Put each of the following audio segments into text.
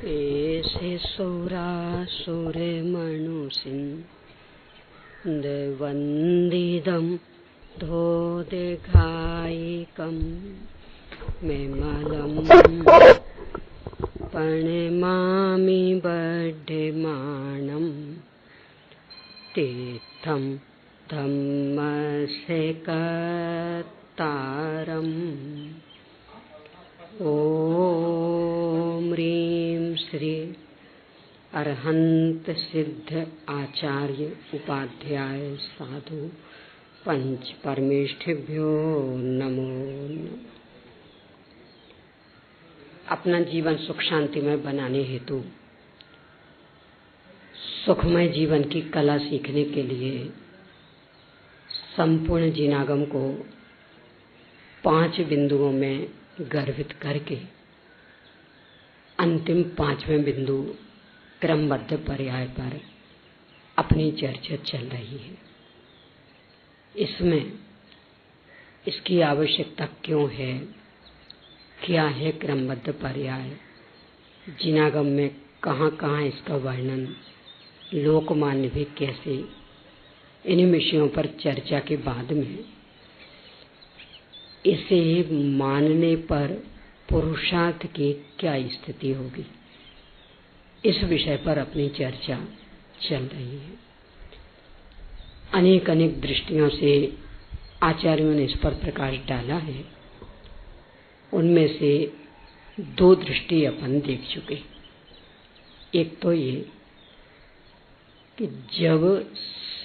एषे सुरासुरमनुषिन्दवन्दिदं धोदघायिकं मेमलं प्रणमामि बड्ढमानं तीर्थं धम्मसेकतारम्। ओम ह्रीं श्री अरहंत सिद्ध आचार्य उपाध्याय साधु पंच परमेष्ठिभ्यो नमो। अपना जीवन सुख शांतिमय बनाने हेतु सुखमय जीवन की कला सीखने के लिए संपूर्ण जिनागम को 5 बिंदुओं में गर्भित करके अंतिम 5वें बिंदु क्रमबद्ध पर्याय पर अपनी चर्चा चल रही है। इसमें इसकी आवश्यकता क्यों है, क्या है क्रमबद्ध पर्याय, जिनागम में कहाँ कहाँ इसका वर्णन, लोकमान्य भी कैसे, इन विषयों पर चर्चा के बाद में इसे मानने पर पुरुषार्थ की क्या स्थिति होगी, इस विषय पर अपनी चर्चा चल रही है। अनेक अनेक दृष्टियों से आचार्यों ने इस पर प्रकाश डाला है। उनमें से 2 दृष्टि अपन देख चुके। एक तो ये कि जब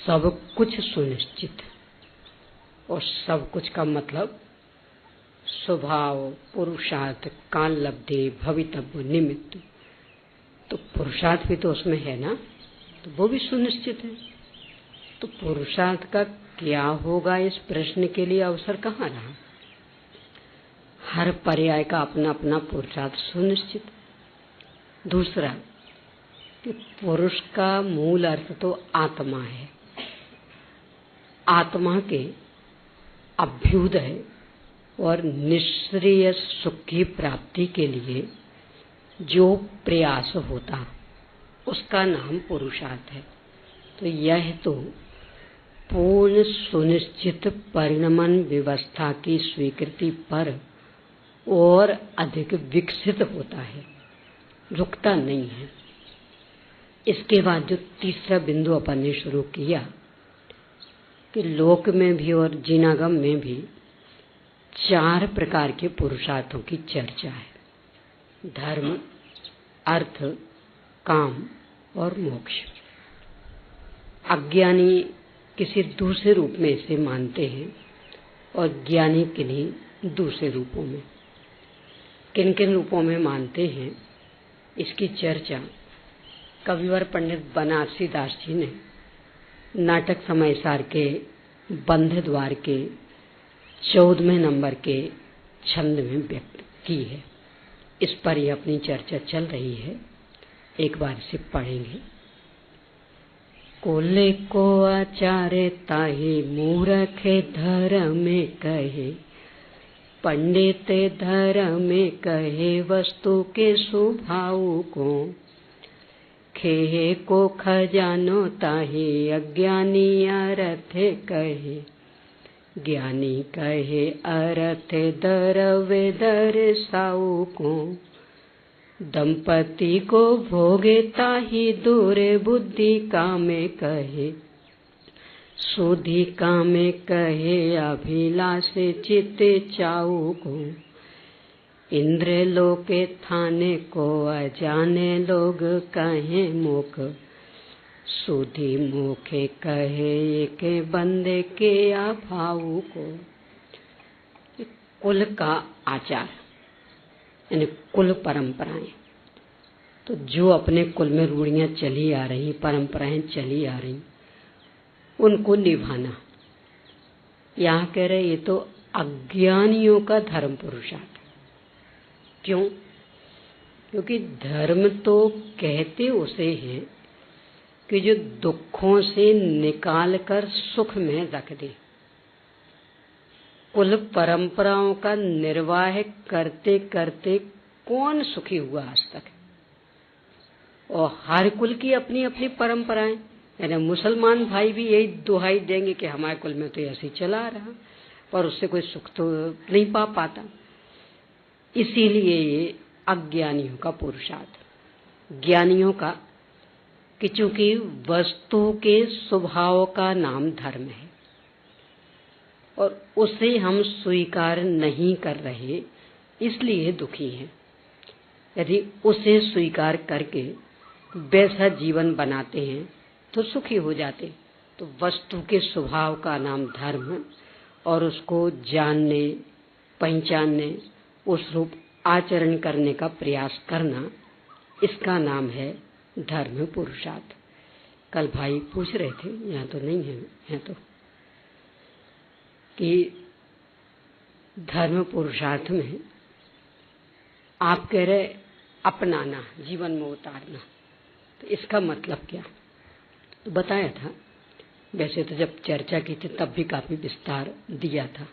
सब कुछ सुनिश्चित, और सब कुछ का मतलब स्वभाव, पुरुषार्थ, काल लब्धि, भवितव्य, निमित्त, तो पुरुषार्थ भी तो उसमें है ना, तो वो भी सुनिश्चित है। तो पुरुषार्थ का क्या होगा, इस प्रश्न के लिए अवसर कहाँ रहा। हर पर्याय का अपना अपना पुरुषार्थ सुनिश्चित। दूसरा कि पुरुष का मूल अर्थ तो आत्मा है। आत्मा के अभ्युदय और निश्चय सुख की प्राप्ति के लिए जो प्रयास होता, उसका नाम पुरुषार्थ है। तो यह तो पूर्ण सुनिश्चित परिणमन व्यवस्था की स्वीकृति पर और अधिक विकसित होता है, रुकता नहीं है। इसके बाद जो तीसरा बिंदु अपन ने शुरू किया कि लोक में भी और जिनागम में भी 4 प्रकार के पुरुषार्थों की चर्चा है। धर्म, अर्थ, काम और मोक्ष। अज्ञानी किसी दूसरे रूप में इसे मानते हैं और ज्ञानी किन्हीं दूसरे रूपों में। किन किन रूपों में मानते हैं, इसकी चर्चा कविवर पंडित बनारसी दास जी ने नाटक समयसार के बंध द्वार के 14वें नंबर के छंद में व्यक्त की है। इस पर ही अपनी चर्चा चल रही है। एक बार इसे पढ़ेंगे। कोले को आचार्य ताहि मूर्ख धर्म कहे, पंडित धर्म कहे वस्तु के स्वभाव को, खेहे को खजानो ताहि अज्ञानी अर्थ कहे, ज्ञानी कहे अर्थ दरवे दर्शाऊ को, दंपति को भोगे ताहि दूरे बुद्धि कामे कहे, सुधि कामे कहे अभिलाष चित्त चाऊ को, इंद्र लोके थाने को अजाने लोग कहे मोख, सुधि मोखे कहे के बंदे के अभाव को। कुल का आचार यानी कुल परंपराएं, तो जो अपने कुल में रूढ़ियां चली आ रही, परंपराएं चली आ रही, उनको निभाना। यहाँ कह रहे ये तो अज्ञानियों का धर्म पुरुषार्थ। क्यों? क्योंकि धर्म तो कहते उसे हैं कि जो दुखों से निकाल कर सुख में रख दे। कुल परंपराओं का निर्वाह करते करते कौन सुखी हुआ आज तक? और हर कुल की अपनी अपनी परंपराएं, यानी मुसलमान भाई भी यही दुहाई देंगे कि हमारे कुल में तो ऐसे ही चला रहा, पर उससे कोई सुख तो नहीं पा पाता। इसीलिए ये अज्ञानियों का पुरुषार्थ, ज्ञानियों का, कि चूंकि वस्तु के स्वभाव का नाम धर्म है और उसे हम स्वीकार नहीं कर रहे, इसलिए दुखी हैं। यदि उसे स्वीकार करके वैसा जीवन बनाते हैं तो सुखी हो जाते। तो वस्तु के स्वभाव का नाम धर्म, और उसको जानने, पहचानने, उस रूप आचरण करने का प्रयास करना, इसका नाम है धर्म पुरुषार्थ। कल भाई पूछ रहे थे, यहाँ तो नहीं है, यहाँ तो, कि धर्म पुरुषार्थ में आप कह रहे अपनाना, जीवन में उतारना, तो इसका मतलब क्या? तो बताया था, वैसे तो जब चर्चा की थी तब भी काफी विस्तार दिया था।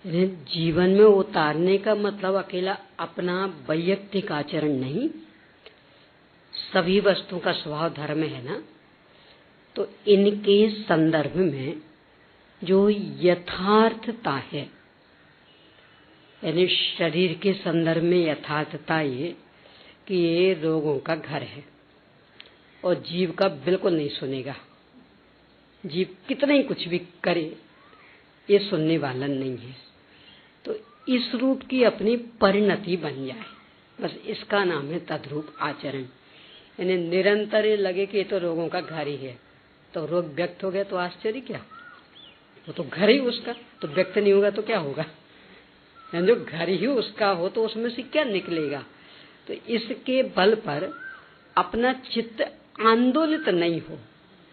जीवन में उतारने का मतलब अकेला अपना वैयक्तिक आचरण नहीं, सभी वस्तुओं का स्वभाव धर्म है ना, तो इनके संदर्भ में जो यथार्थता है, यानी शरीर के संदर्भ में यथार्थता ये कि ये रोगों का घर है और जीव का बिल्कुल नहीं सुनेगा, जीव कितना ही कुछ भी करे ये सुनने वाला नहीं है। तो इस रूप की अपनी परिणति बन जाए, बस इसका नाम है तद्रूप आचरण। यानी निरंतर ये लगे कि ये तो रोगों का घर ही है, तो रोग व्यक्त हो गया तो आश्चर्य क्या, वो तो घर ही उसका, तो व्यक्त नहीं होगा तो क्या होगा? यानी जो घर ही उसका हो तो उसमें से क्या निकलेगा? तो इसके बल पर अपना चित्त आंदोलित नहीं हो,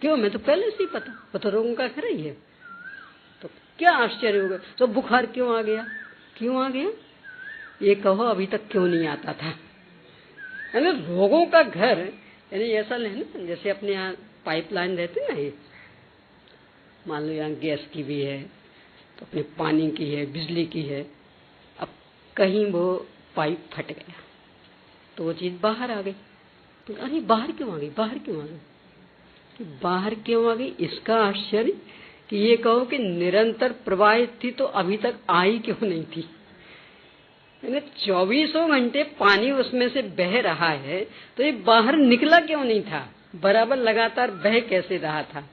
क्यों, मैं तो पहले से ही पता, वो तो रोगों का घर ही है, तो क्या आश्चर्य होगा? तो बुखार क्यों आ गया, क्यों आ गया, ये कहो अभी तक क्यों नहीं आता था? यानी रोगों का घर, यानी ऐसा नहीं ना, जैसे अपने यहाँ पाइपलाइन रहती ना, ये मान लो यहाँ गैस की भी है, तो अपने पानी की है, बिजली की है। अब कहीं वो पाइप फट गया तो वो चीज बाहर आ गई, तो अरे बाहर क्यों आ गई, बाहर क्यों आ गई, बाहर क्यों आ गई? इसका आश्चर्य कि ये कहो कि निरंतर प्रवाहित थी तो अभी तक आई क्यों नहीं थी? यानी 24 घंटे पानी उसमें से बह रहा है, तो ये बाहर निकला क्यों नहीं था, बराबर लगातार बह कैसे रहा था?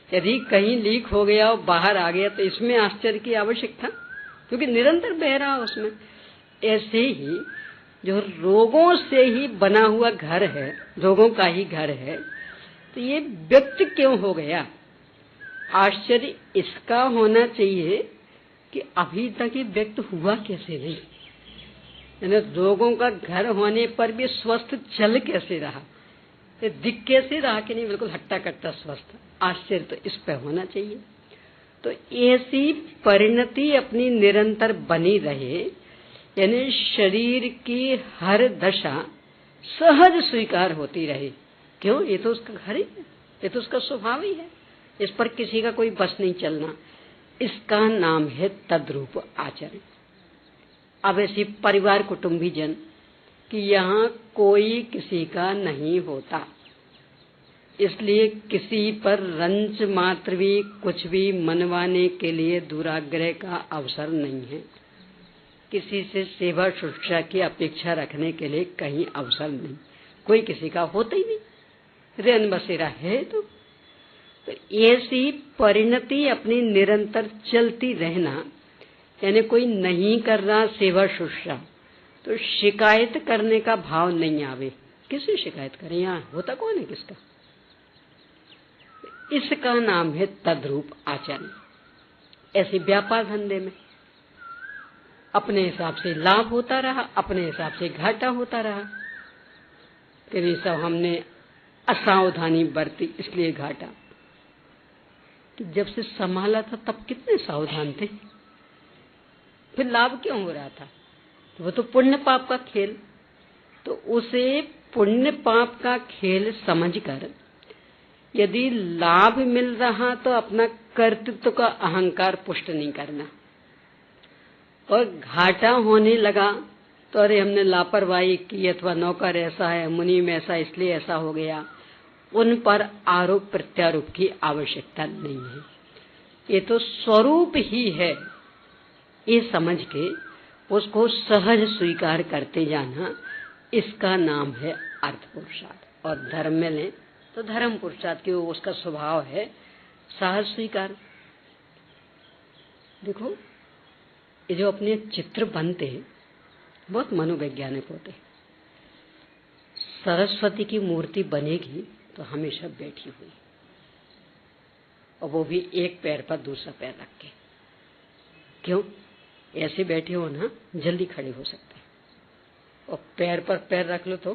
यदि कहीं लीक हो गया और बाहर आ गया तो इसमें आश्चर्य की आवश्यक था, क्योंकि निरंतर बह रहा उसमें। ऐसे ही जो रोगों से ही बना हुआ घर है, रोगों का ही घर है, तो ये व्यक्त क्यों हो गया? आश्चर्य इसका होना चाहिए कि अभी तक ये व्यक्त हुआ कैसे नहीं, यानी रोगों का घर होने पर भी स्वस्थ चल कैसे रहा, ये दिख कैसे रहा कि नहीं बिल्कुल हट्टा कट्टा स्वस्थ? आश्चर्य तो इस पर होना चाहिए। तो ऐसी परिणति अपनी निरंतर बनी रहे, यानी शरीर की हर दशा सहज स्वीकार होती रहे। क्यों? ये तो उसका घर ही है, ये तो उसका स्वभाव ही है, इस पर किसी का कोई बस नहीं चलना। इसका नाम है तद्रूप आचरण। अब ऐसी परिवार कुटुंबी जन कि यहाँ कोई किसी का नहीं होता, इसलिए किसी पर रंच मात्र भी कुछ भी मनवाने के लिए दुराग्रह का अवसर नहीं है, किसी से सेवा शुश्रूषा की अपेक्षा रखने के लिए कहीं अवसर नहीं, कोई किसी का होता ही नहीं, रैन बसेरा है। तो ऐसी परिणति अपनी निरंतर चलती रहना, यानी कोई नहीं कर रहा सेवा शुश्रूषा तो शिकायत करने का भाव नहीं आवे, किससे शिकायत करें, यहाँ होता कौन है किसका? इसका नाम है तद्रूप आचरण। ऐसे व्यापार धंधे में अपने हिसाब से लाभ होता रहा, अपने हिसाब से घाटा होता रहा, फिर ये सब हमने असावधानी बरती इसलिए घाटा। कि जब से संभाला था तब कितने सावधान थे, फिर लाभ क्यों हो रहा था? वो तो पुण्य पाप का खेल, तो उसे पुण्य पाप का खेल समझकर यदि लाभ मिल रहा तो अपना कर्तृत्व का अहंकार पुष्ट नहीं करना, और घाटा होने लगा तो अरे हमने लापरवाही की, अथवा नौकर ऐसा है, मुनीम ऐसा, इसलिए ऐसा हो गया, उन पर आरोप प्रत्यारोप की आवश्यकता नहीं है। ये तो स्वरूप ही है, ये समझ के उसको सहज स्वीकार करते जाना, इसका नाम है अर्थ पुरुषार्थ। और धर्म में लें तो धर्म पुरुषार्थ की उसका स्वभाव है सहज स्वीकार। देखो, ये जो अपने चित्र बनते हैं बहुत मनोवैज्ञानिक होते हैं। सरस्वती की मूर्ति बनेगी तो हमेशा बैठी हुई, और वो भी एक पैर पर दूसरा पैर रख के। क्यों? ऐसे बैठे हो ना, जल्दी खड़े हो सकते हैं। और पैर पर पैर रख लो तो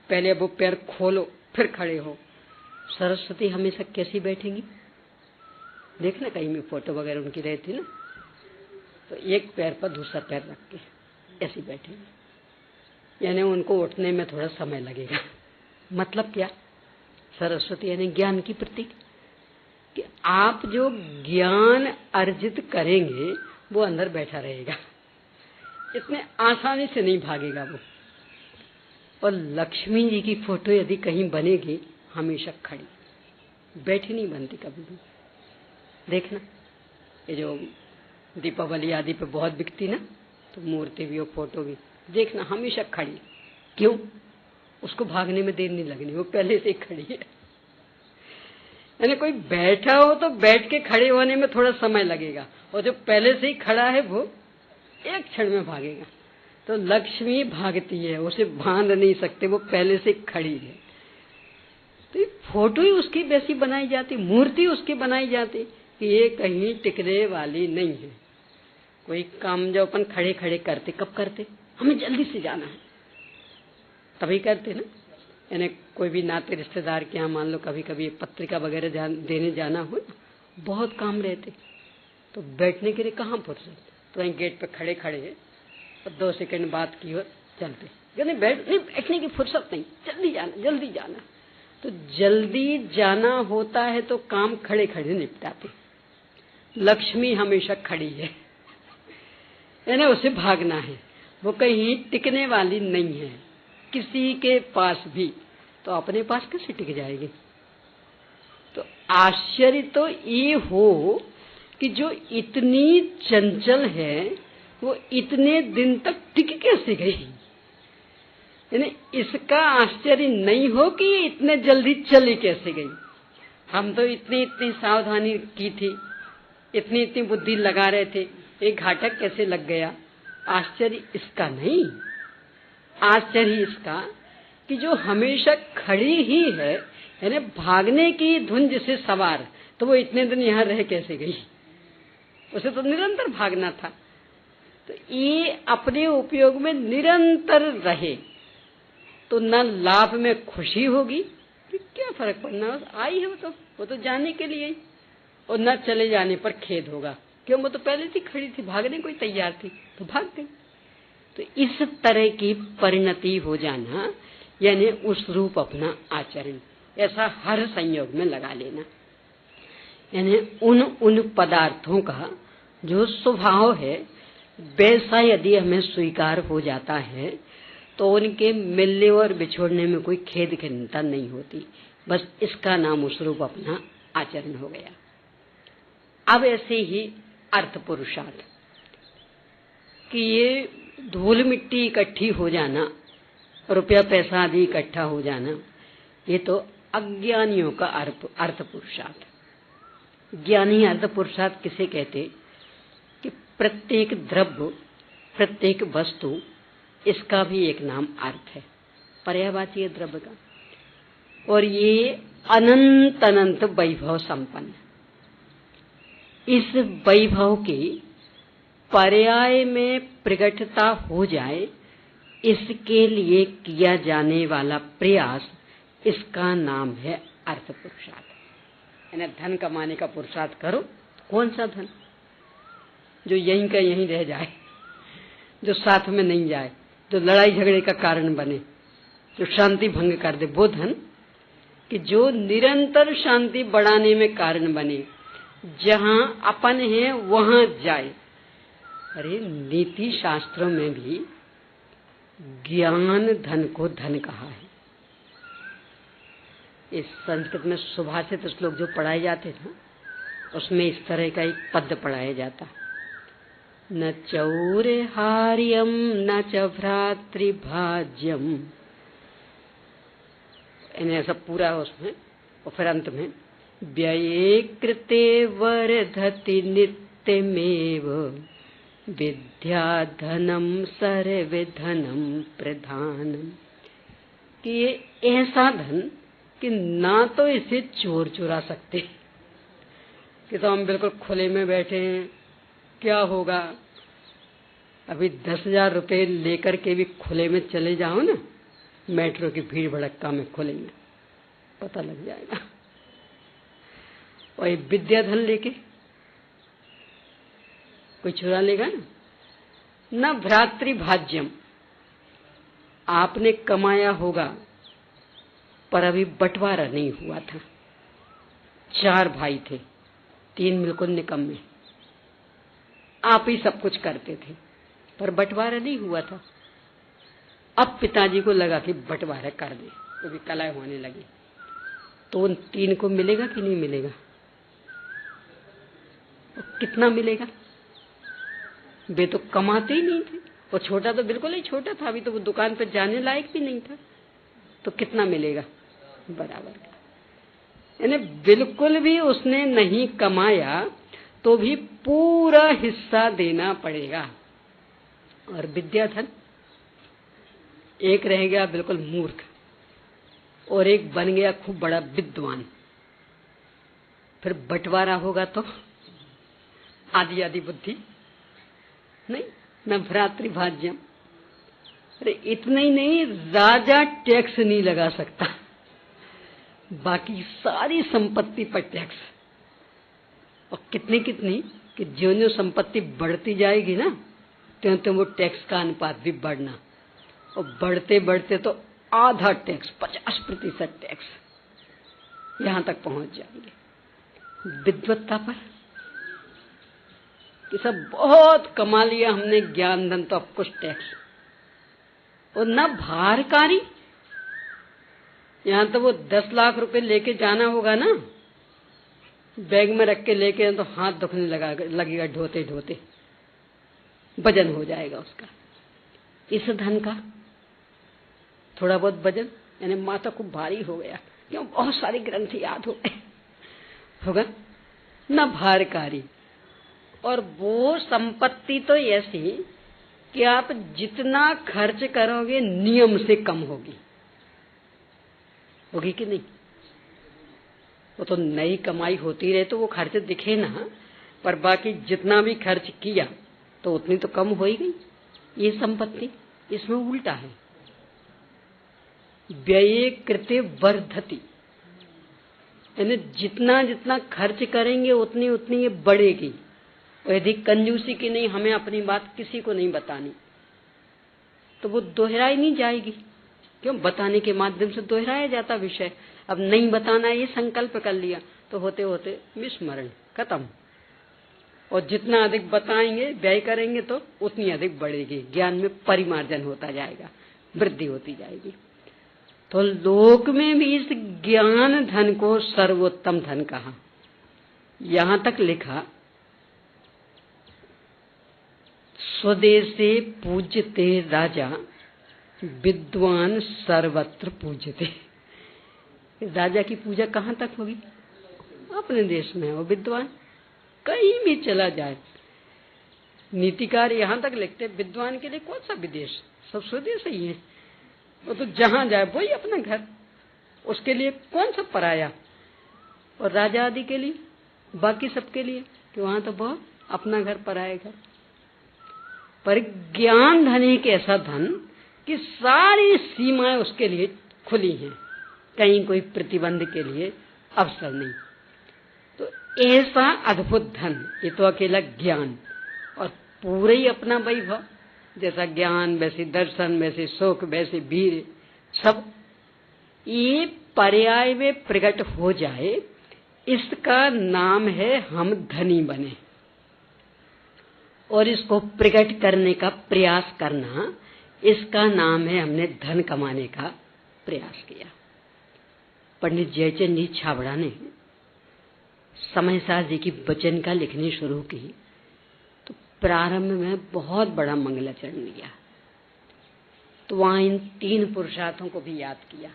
पहले वो पैर खोलो फिर खड़े हो। सरस्वती हमेशा कैसी बैठेंगी? देखना कहीं में फोटो वगैरह उनकी रहती ना, तो एक पैर पर दूसरा पैर रख के ऐसी बैठेंगी, यानी उनको उठने में थोड़ा समय लगेगा। मतलब क्या? सरस्वती यानी ज्ञान की प्रतीक, कि आप जो ज्ञान अर्जित करेंगे वो अंदर बैठा रहेगा, इतने आसानी से नहीं भागेगा वो। और लक्ष्मी जी की फोटो यदि कहीं बनेगी, हमेशा खड़ी, बैठी नहीं बनती कभी भी। देखना, ये जो दीपावली आदि पे बहुत बिकती ना, तो मूर्ति भी और फोटो भी, देखना हमेशा खड़ी। क्यों? उसको भागने में देर नहीं लगनी, वो पहले से ही खड़ी है। यानी कोई बैठा हो तो बैठ के खड़े होने में थोड़ा समय लगेगा, और जो पहले से ही खड़ा है वो एक क्षण में भागेगा। तो लक्ष्मी भागती है, उसे बांध नहीं सकते, वो पहले से खड़ी है। तो फोटो ही उसकी वैसी बनाई जाती, मूर्ति उसकी बनाई जाती कि ये कहीं टिकने वाली नहीं है। कोई काम जो अपन खड़े खड़े करते, कब करते? हमें जल्दी से जाना है तभी करते ना। यानी कोई भी नाते रिश्तेदार के यहाँ मान लो कभी कभी पत्रिका वगैरह देने जाना हो, बहुत काम रहते, तो बैठने के लिए कहाँ फुर्सत, तो वहीं गेट पे खड़े खड़े और 2 सेकंड बात की और चलते, यानी बैठने की फुर्सत नहीं, जल्दी जाना जल्दी जाना। तो जल्दी जाना होता है तो काम खड़े खड़े निपटाते। लक्ष्मी हमेशा खड़ी है, यानी उसे भागना है, वो कहीं टिकने वाली नहीं है किसी के पास भी। तो अपने पास कैसे टिक जाएगी? तो आश्चर्य तो ये हो कि जो इतनी चंचल है वो इतने दिन तक टिक कैसे गई। यानी इसका आश्चर्य नहीं हो कि ये इतने जल्दी चली कैसे गई। हम तो इतनी इतनी सावधानी की थी, इतनी इतनी बुद्धि लगा रहे थे, एक घाटक कैसे लग गया। आश्चर्य इसका नहीं, आश्चर्य इसका कि जो हमेशा खड़ी ही है, यानी भागने की धुन जिसे सवार, तो वो इतने दिन यहाँ रह कैसे गई। उसे तो निरंतर भागना था। तो ये अपने उपयोग में निरंतर रहे तो न लाभ में खुशी होगी कि क्या फर्क पड़ना, बस आई है वो तो जाने के लिए ही, और न चले जाने पर खेद होगा, क्यों वो तो पहले से खड़ी थी, भागने को ही तैयार थी तो भाग गई। तो इस तरह की परिणति हो जाना, यानी उस रूप अपना आचरण, ऐसा हर संयोग में लगा लेना। यानी उन पदार्थों का जो स्वभाव है वैसा यदि हमें स्वीकार हो जाता है तो उनके मिलने और बिछोड़ने में कोई खेद खिन्नता नहीं होती, बस इसका नाम उस रूप अपना आचरण हो गया। अब ऐसे ही अर्थ पुरुषार्थ कि ये धूल मिट्टी इकट्ठी हो जाना, रुपया पैसा आदि इकट्ठा हो जाना, ये तो अज्ञानियों का अर्थ पुरुषार्थ। ज्ञानी अर्थ पुरुषार्थ किसे कहते? कि प्रत्येक द्रव्य, प्रत्येक वस्तु, इसका भी एक नाम अर्थ है, पर्यायवाची है द्रव्य का, और ये अनंत अनंत वैभव संपन्न। इस वैभव की पर्याय में प्रकटता हो जाए, इसके लिए किया जाने वाला प्रयास, इसका नाम है अर्थ पुरुषार्थ। यानी धन कमाने का पुरुषार्थ करो, कौन सा धन? जो यहीं का यहीं रह जाए, जो साथ में नहीं जाए, जो लड़ाई झगड़े का कारण बने, जो शांति भंग कर दे, वो धन। कि जो निरंतर शांति बढ़ाने में कारण बने, जहां अपन है वहां जाए। अरे नीति शास्त्रों में भी ज्ञान धन को धन कहा है। इस संस्कृत में सुभाषित श्लोक जो पढ़ाए जाते थे उसमें इस तरह का एक पद पढ़ाया जाता, न चौर्हार्यम न च भ्रातृभाज्यम, ऐसा पूरा उसमें, और फिर अंत में व्यये कृते वर्धति नित्यमेव विद्या धनम सर्वधनम प्रधानम, कि ये ऐसा धन कि ना तो इसे चोर चुरा सकते, कि तो हम बिल्कुल खुले में बैठे हैं, क्या होगा, अभी 10,000 रुपये लेकर के भी खुले में चले जाओ ना, मेट्रो की भीड़ भड़क्का में खुले में, पता लग जाएगा। और ये विद्या धन लेके कोई चुरा लेगा ना। न भ्रातृभाज्यम, आपने कमाया होगा पर अभी बंटवारा नहीं हुआ था। 4 भाई थे, 3 बिल्कुल निकम्मे, आप ही सब कुछ करते थे पर बंटवारा नहीं हुआ था। अब पिताजी को लगा कि बंटवारा कर दे, तो भी कलह होने लगी, तो उन 3 को मिलेगा कि नहीं मिलेगा? कितना मिलेगा? वे तो कमाते ही नहीं थे, वो छोटा तो बिल्कुल ही छोटा था, अभी तो वो दुकान पर जाने लायक भी नहीं था, तो कितना मिलेगा? बराबर का। यानी बिल्कुल भी उसने नहीं कमाया तो भी पूरा हिस्सा देना पड़ेगा। और विद्याधन, एक रह गया बिल्कुल मूर्ख और एक बन गया खूब बड़ा विद्वान, फिर बंटवारा होगा तो आदि आदि बुद्धि नहीं, न भ्रातृभाज्यम। अरे इतना ही नहीं, राजा टैक्स नहीं लगा सकता, बाकी सारी संपत्ति पर टैक्स। और कितनी कितनी कि जो संपत्ति बढ़ती जाएगी ना, त्यों वो टैक्स का अनुपात भी बढ़ना, और बढ़ते बढ़ते तो आधा टैक्स, 50% टैक्स, यहां तक पहुंच जाएंगे। विद्वत्ता पर कि सब बहुत कमा लिया हमने ज्ञान धन, तो अब कुछ टैक्स। और न भारकारी, यहां तो वो 10 लाख रुपए लेके जाना होगा ना, बैग में रख के लेके, तो हाथ दुखने लगेगा ढोते ढोते, वजन हो जाएगा उसका। इस धन का थोड़ा बहुत वजन, यानी माथा खूब भारी हो गया, क्यों? बहुत सारे ग्रंथ याद हो गए होगा न भारकारी। और वो संपत्ति तो ऐसी कि आप जितना खर्च करोगे नियम से कम होगी कि नहीं? वो तो नई कमाई होती रहे तो वो खर्च दिखे ना, पर बाकी जितना भी खर्च किया तो उतनी तो कम हो ही गई। ये संपत्ति इसमें उल्टा है, व्यये कृते वर्धति, यानी जितना जितना खर्च करेंगे उतनी उतनी ये बढ़ेगी। और यदि कंजूसी की नहीं, हमें अपनी बात किसी को नहीं बतानी, तो वो दोहराई नहीं जाएगी। क्यों? बताने के माध्यम से दोहराया जाता विषय। अब नहीं बताना ये संकल्प कर लिया तो होते होते विस्मरण खत्म। और जितना अधिक बताएंगे, व्यय करेंगे, तो उतनी अधिक बढ़ेगी, ज्ञान में परिमार्जन होता जाएगा, वृद्धि होती जाएगी। तो लोक में भी इस ज्ञान धन को सर्वोत्तम धन कहा। यहां तक लिखा, स्वदेशे पूज्यते राजा विद्वान सर्वत्र पूज्यते। राजा की पूजा कहाँ तक होगी? अपने देश में। और विद्वान कहीं भी चला जाए, नीतिकार यहाँ तक लिखते, विद्वान के लिए कौन सा विदेश, सब स्वदेश ही है। वो तो जहां जाए वही अपना घर, उसके लिए कौन सा पराया। और राजा आदि के लिए, बाकी सबके लिए कि वहां तो बहुत अपना घर पराया घर। पर ज्ञान धन एक ऐसा धन कि सारी सीमाएं उसके लिए खुली हैं, कहीं कोई प्रतिबंध के लिए अवसर नहीं। तो ऐसा अद्भुत धन, ये तो अकेला ज्ञान, और पूरे ही अपना वैभव, जैसा ज्ञान वैसे दर्शन, वैसे सुख, वैसे वीर, सब ये पर्याय में प्रकट हो जाए, इसका नाम है हम धनी बने। और इसको प्रकट करने का प्रयास करना, इसका नाम है हमने धन कमाने का प्रयास किया। पंडित जयचंद जी छाबड़ा ने समय सार जी की वचन का लिखनी शुरू की तो प्रारंभ में बहुत बड़ा मंगलाचरण लिया, तो वहां इन 3 पुरुषार्थों को भी याद किया,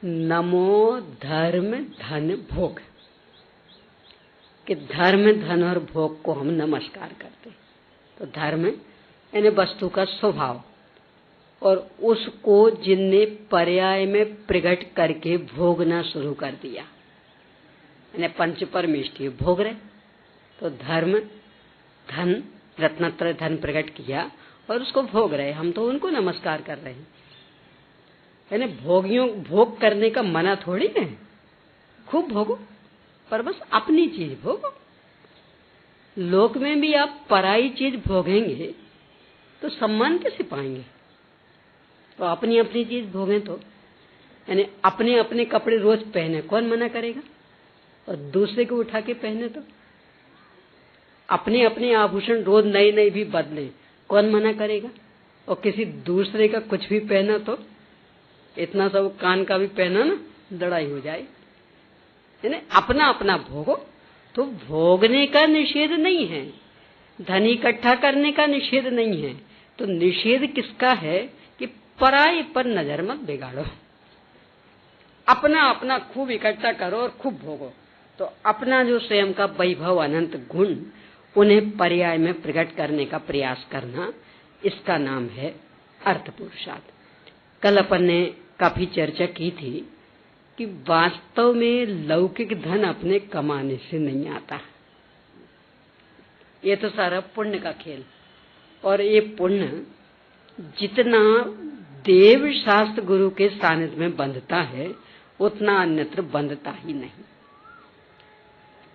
नमो धर्म धन भोग, कि धर्म धन और भोग को हम नमस्कार करते। तो धर्म यानी वस्तु का स्वभाव, और उसको जिनने पर्याय में प्रकट करके भोगना शुरू कर दिया, यानी पंच परमेष्टि भोग रहे। तो धर्म धन रत्नत्रय धन प्रकट किया और उसको भोग रहे, हम तो उनको नमस्कार कर रहे हैं। यानी भोगियों भोग करने का मना थोड़ी है, खूब भोगो, पर बस अपनी चीज भोगो। लोक में भी आप पराई चीज भोगेंगे तो सम्मान कैसे पाएंगे? तो अपनी अपनी चीज भोगें, तो यानी अपने अपने कपड़े रोज पहने, कौन मना करेगा? और दूसरे को उठा के पहने, तो अपने अपने आभूषण रोज नए नए भी बदले, कौन मना करेगा? और किसी दूसरे का कुछ भी पहना तो इतना सब कान का भी पहना ना, लड़ाई हो जाए। यानी अपना अपना भोगो। तो भोगने का निषेध नहीं है, धन इकट्ठा करने का निषेध नहीं है। तो निषेध किसका है कि पराये पर नजर मत बिगाड़ो, अपना अपना खूब इकट्ठा करो और खूब भोगो। तो अपना जो स्वयं का वैभव अनंत गुण, उन्हें पर्याय में प्रकट करने का प्रयास करना, इसका नाम है अर्थ पुरुषार्थ। कल अपन ने काफी चर्चा की थी कि वास्तव में लौकिक धन अपने कमाने से नहीं आता, ये तो सारा पुण्य का खेल। और ये पुण्य जितना देव शास्त्र गुरु के सानिध्य में बंधता है, उतना अन्यत्र बंधता ही नहीं।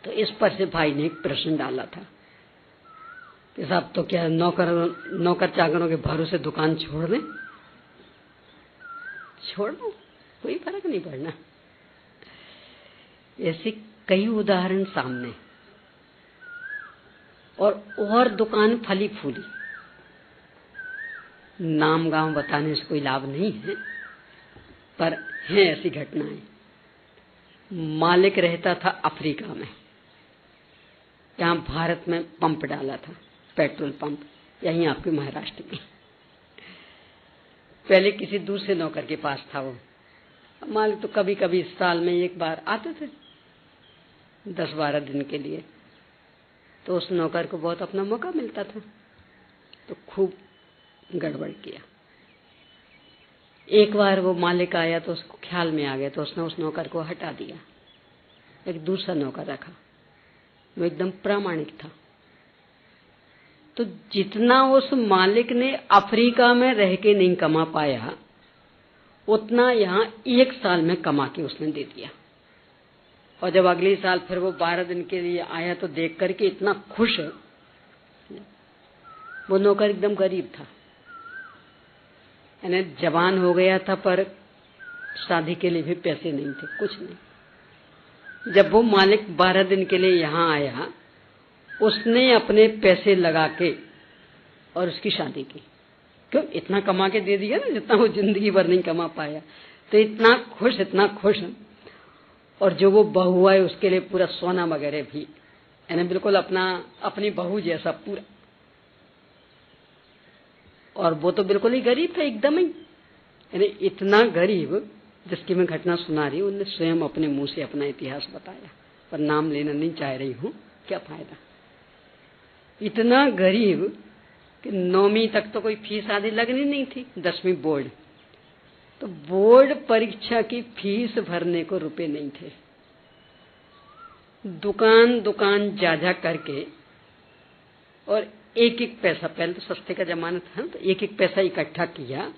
तो इस पर से भाई ने एक प्रश्न डाला था कि साहब तो क्या नौकर चाकरों के भरोसे दुकान छोड़ दें? छोड़ दो, कोई फर्क नहीं पड़ना। ऐसे कई उदाहरण सामने, और दुकान फली फूली। नाम गांव बताने से कोई लाभ नहीं है, पर हैं ऐसी घटनाएं। मालिक रहता था अफ्रीका में, यहाँ भारत में पंप डाला था, पेट्रोल पंप, यहीं आपके महाराष्ट्र में। पहले किसी दूसरे नौकर के पास था वो मालिक, तो कभी कभी साल में एक बार आते थे 10-12 दिन के लिए। तो उस नौकर को बहुत अपना मौका मिलता था, तो खूब गड़बड़ किया। एक बार वो मालिक आया तो उसको ख्याल में आ गया, तो उसने उस नौकर को हटा दिया, एक दूसरा नौकर रखा, वो एकदम प्रामाणिक था। तो जितना उस मालिक ने अफ्रीका में रह के नहीं कमा पाया, उतना यहाँ 1 साल में कमा के उसने दे दिया। और जब अगले साल फिर वो 12 दिन के लिए आया तो देख करके इतना खुश है। वो नौकर एकदम गरीब था, यानी जवान हो गया था, पर शादी के लिए भी पैसे नहीं थे, कुछ नहीं। जब वो मालिक 12 दिन के लिए यहाँ आया, उसने अपने पैसे लगा के और उसकी शादी की। क्यों? इतना कमा के दे दिया ना जितना वो जिंदगी भर नहीं कमा पाया। तो इतना खुश, इतना खुश। और जो वो बहू है उसके लिए पूरा सोना वगैरह भी, यानी बिल्कुल अपनी बहू जैसा पूरा। और वो तो बिल्कुल ही गरीब था, एकदम ही, यानी इतना गरीब जिसकी मैं घटना सुना रही हूँ, उन्होंने स्वयं अपने मुंह से अपना इतिहास बताया, पर नाम लेना नहीं चाह रही हूँ, क्या फायदा। इतना गरीब कि 9वीं तक तो कोई फीस आदि लगनी नहीं थी, 10वीं बोर्ड। तो बोर्ड परीक्षा की फीस भरने को रुपए नहीं थे। दुकान दुकान जा करके और एक एक पैसा, पहले तो सस्ते का जमाना था, तो एक एक पैसा इकट्ठा किया।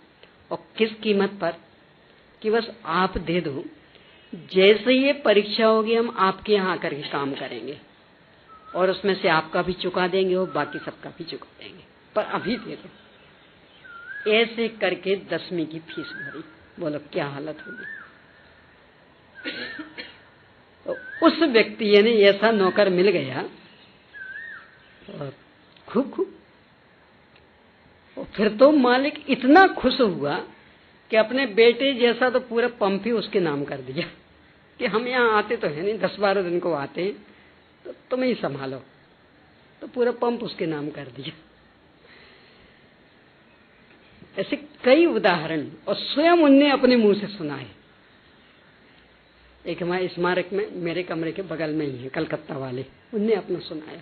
और किस कीमत पर? कि बस आप दे दो, जैसे ये परीक्षा होगी हम आपके यहाँ आकर के काम करेंगे, और उसमें से आपका भी चुका देंगे और बाकी सबका भी चुका देंगे, पर अभी दे दो। ऐसे करके 10वीं की फीस भरी। बोलो क्या हालत होगी। तो उस व्यक्ति यानी ऐसा नौकर मिल गया, और खूब और फिर तो मालिक इतना खुश हुआ कि अपने बेटे जैसा तो पूरा पंप ही उसके नाम कर दिया कि हम यहाँ आते तो है नहीं, 10-12 दिन को आते हैं, तो तुम ही संभालो। तो पूरा पंप उसके नाम कर दिया। ऐसे कई उदाहरण, और स्वयं उनने अपने मुंह से सुनाए। एक हमारे स्मारक में मेरे कमरे के बगल में ही है, कलकत्ता वाले, उनने अपना सुनाया।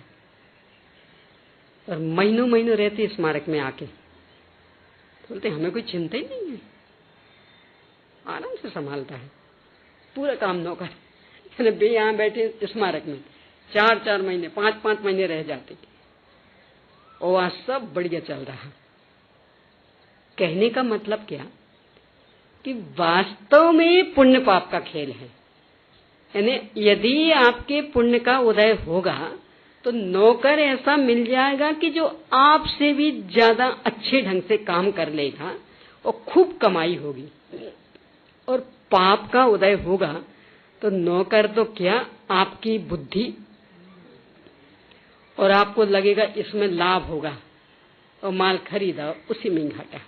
और महीनों महीनों रहते स्मारक में आके, बोलते हमें कोई चिंता ही नहीं है, आराम से संभालता है पूरा काम नौकर। बे यहाँ बैठे स्मारक में 4-4 महीने 5-5 महीने रह जाते, और वहां सब बढ़िया चल रहा। कहने का मतलब क्या कि वास्तव में पुण्य पाप का खेल है। यानी यदि आपके पुण्य का उदय होगा तो नौकर ऐसा मिल जाएगा कि जो आपसे भी ज्यादा अच्छे ढंग से काम कर लेगा और खूब कमाई होगी। और पाप का उदय होगा तो नौकर तो क्या, आपकी बुद्धि, और आपको लगेगा इसमें लाभ होगा और माल खरीदा उसी में घाटा।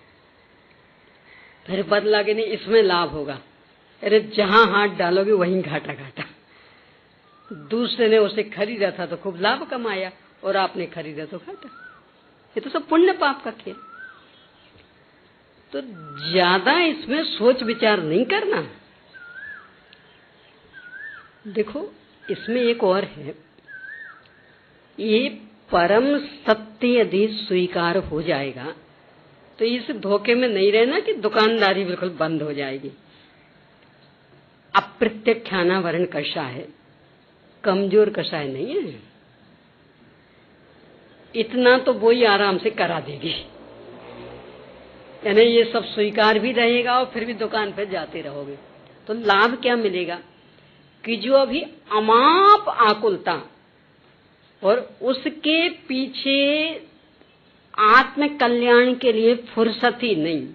फिर बदला कि नहीं इसमें लाभ होगा, अरे जहां हाथ डालोगे वहीं घाटा घाटा। दूसरे ने उसे खरीदा था तो खूब लाभ कमाया और आपने खरीदा तो घाटा। ये तो सब पुण्य पाप का खेल। तो ज्यादा इसमें सोच विचार नहीं करना। देखो इसमें एक और है, ये परम सत्य यदि स्वीकार हो जाएगा तो इस धोखे में नहीं रहना कि दुकानदारी बिल्कुल बंद हो जाएगी। अप्रत्यक्षानावरण कषाय है, कमजोर कषाय नहीं है। इतना तो वो ही आराम से करा देगी, यानी ये सब स्वीकार भी रहेगा और फिर भी दुकान पर जाते रहोगे। तो लाभ क्या मिलेगा कि जो अभी अमाप आकुलता और उसके पीछे आत्म कल्याण के लिए फुर्सत ही नहीं,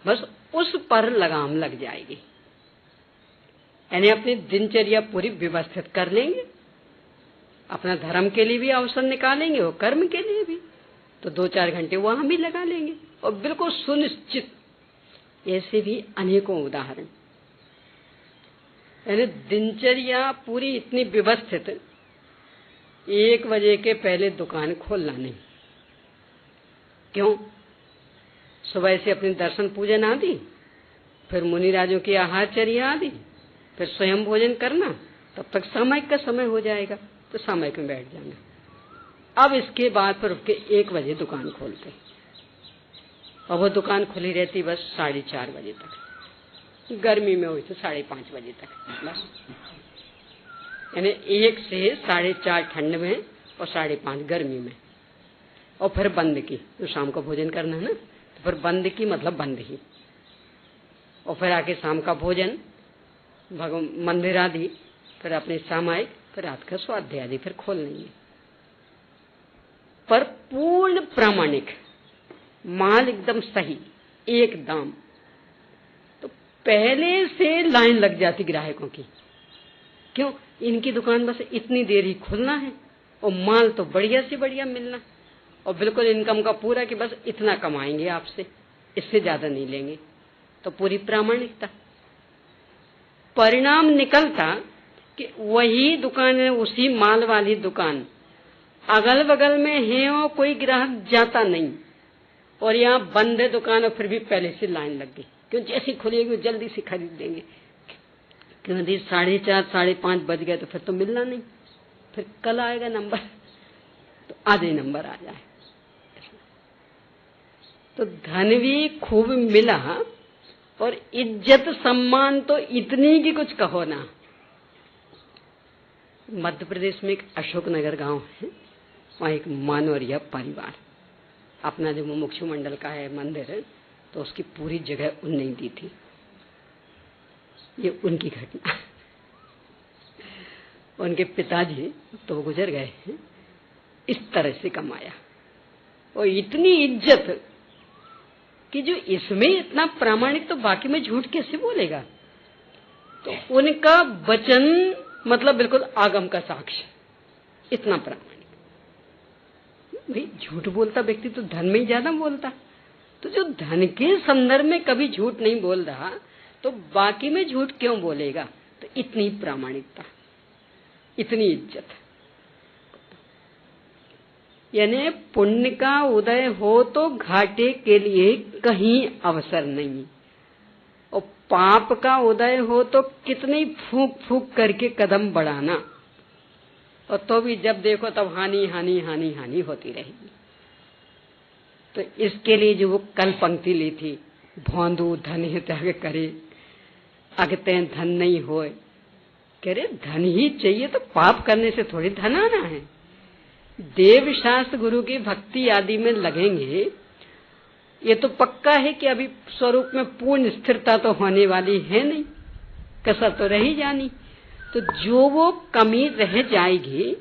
बस उस पर लगाम लग जाएगी। यानी अपनी दिनचर्या पूरी व्यवस्थित कर लेंगे, अपना धर्म के लिए भी अवसर निकालेंगे और कर्म के लिए भी, तो 2-4 घंटे वहां भी लगा लेंगे और बिल्कुल सुनिश्चित। ऐसे भी अनेकों उदाहरण। यानी दिनचर्या पूरी इतनी व्यवस्थित, 1 बजे के पहले दुकान खोलना नहीं। क्यों? सुबह से अपनी दर्शन पूजन आदि, फिर मुनिराजों की आहारचर्या आदि, फिर स्वयं भोजन करना, तब तक सामयिक का समय हो जाएगा, तो सामयिक में बैठ जाना। अब इसके बाद फिर 1 बजे दुकान खोलते, और वो दुकान खुली रहती बस 4:30 बजे तक। गर्मी में हुई तो 5:30 बजे तक बस। यानी 1 से 4:30 ठंड में और 5:30 गर्मी में, और फिर बंद की। तो शाम को भोजन करना है ना, तो फिर बंद की मतलब बंद ही। और फिर आके शाम का भोजन, मंदिर आदि, फिर अपने सामायिक, फिर रात का स्वाध्याय आदि, फिर खोल लेंगे। पर पूर्ण प्रामाणिक, माल एकदम सही, एक दाम। तो पहले से लाइन लग जाती ग्राहकों की। क्यों? इनकी दुकान बस इतनी देर ही खुलना है और माल तो बढ़िया से बढ़िया मिलना, और बिल्कुल इनकम का पूरा कि बस इतना कमाएंगे आपसे, इससे ज्यादा नहीं लेंगे। तो पूरी प्रामाणिकता। परिणाम निकलता कि वही दुकान है, उसी माल वाली दुकान अगल बगल में है और कोई ग्राहक जाता नहीं, और यहाँ बंद है दुकान और फिर भी पहले से लाइन लग गई। क्यों? जैसी खुलेगी जल्दी से खरीद लेंगे। क्यों? यदि 4:30 5:30 बज गए तो फिर तो मिलना नहीं, फिर कल आएगा नंबर, तो आधे नंबर आ जाए। तो धन भी खूब मिला और इज्जत सम्मान तो इतनी कि कुछ कहो ना। मध्य प्रदेश में एक अशोकनगर गांव है, वहां एक मानवरिया परिवार, अपना जो मुमुक्षु मंडल का है मंदिर है, तो उसकी पूरी जगह उनने दी थी। ये उनकी घटना। उनके पिताजी तो गुजर गए हैं, इस तरह से कमाया और इतनी इज्जत कि जो इसमें इतना प्रामाणिक तो बाकी में झूठ कैसे बोलेगा। तो उनका वचन मतलब बिल्कुल आगम का साक्ष्य, इतना प्रामाणिक। भाई झूठ बोलता व्यक्ति तो धन में ही ज्यादा बोलता, तो जो धन के संदर्भ में कभी झूठ नहीं बोल रहा तो बाकी में झूठ क्यों बोलेगा? तो इतनी प्रामाणिकता, इतनी इज्जत, यानी पुण्य का उदय हो तो घाटे के लिए कहीं अवसर नहीं, और पाप का उदय हो तो कितनी फूंक फूंक करके कदम बढ़ाना, और तो भी जब देखो तब हानि हानि हानि हानि होती रहेगी। तो इसके लिए जो वो कल पंक्ति ली थी, भौंदू धन हित करे अगते धन नहीं होए, कह रहे धन ही चाहिए तो पाप करने से थोड़ी धन आना है। देव शास्त्र गुरु की भक्ति आदि में लगेंगे, ये तो पक्का है कि अभी स्वरूप में पूर्ण स्थिरता तो होने वाली है नहीं, कसर तो रह ही जानी। तो जो वो कमी रह जाएगी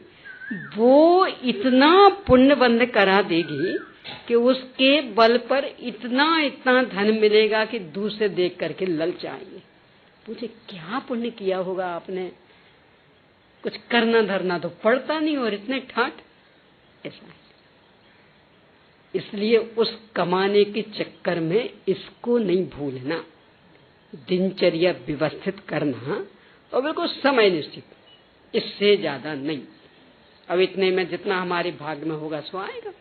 वो इतना पुण्य बंद करा देगी कि उसके बल पर इतना इतना धन मिलेगा कि दूसरे देख करके ललच आएंगे, पूछे क्या पुण्य किया होगा आपने, कुछ करना धरना तो पड़ता नहीं और इतने ठाठ, ऐसा है। इसलिए उस कमाने के चक्कर में इसको नहीं भूलना, दिनचर्या व्यवस्थित करना और बिल्कुल समय निश्चित, इससे ज्यादा नहीं। अब इतने में जितना हमारे भाग्य में होगा सो आएगा।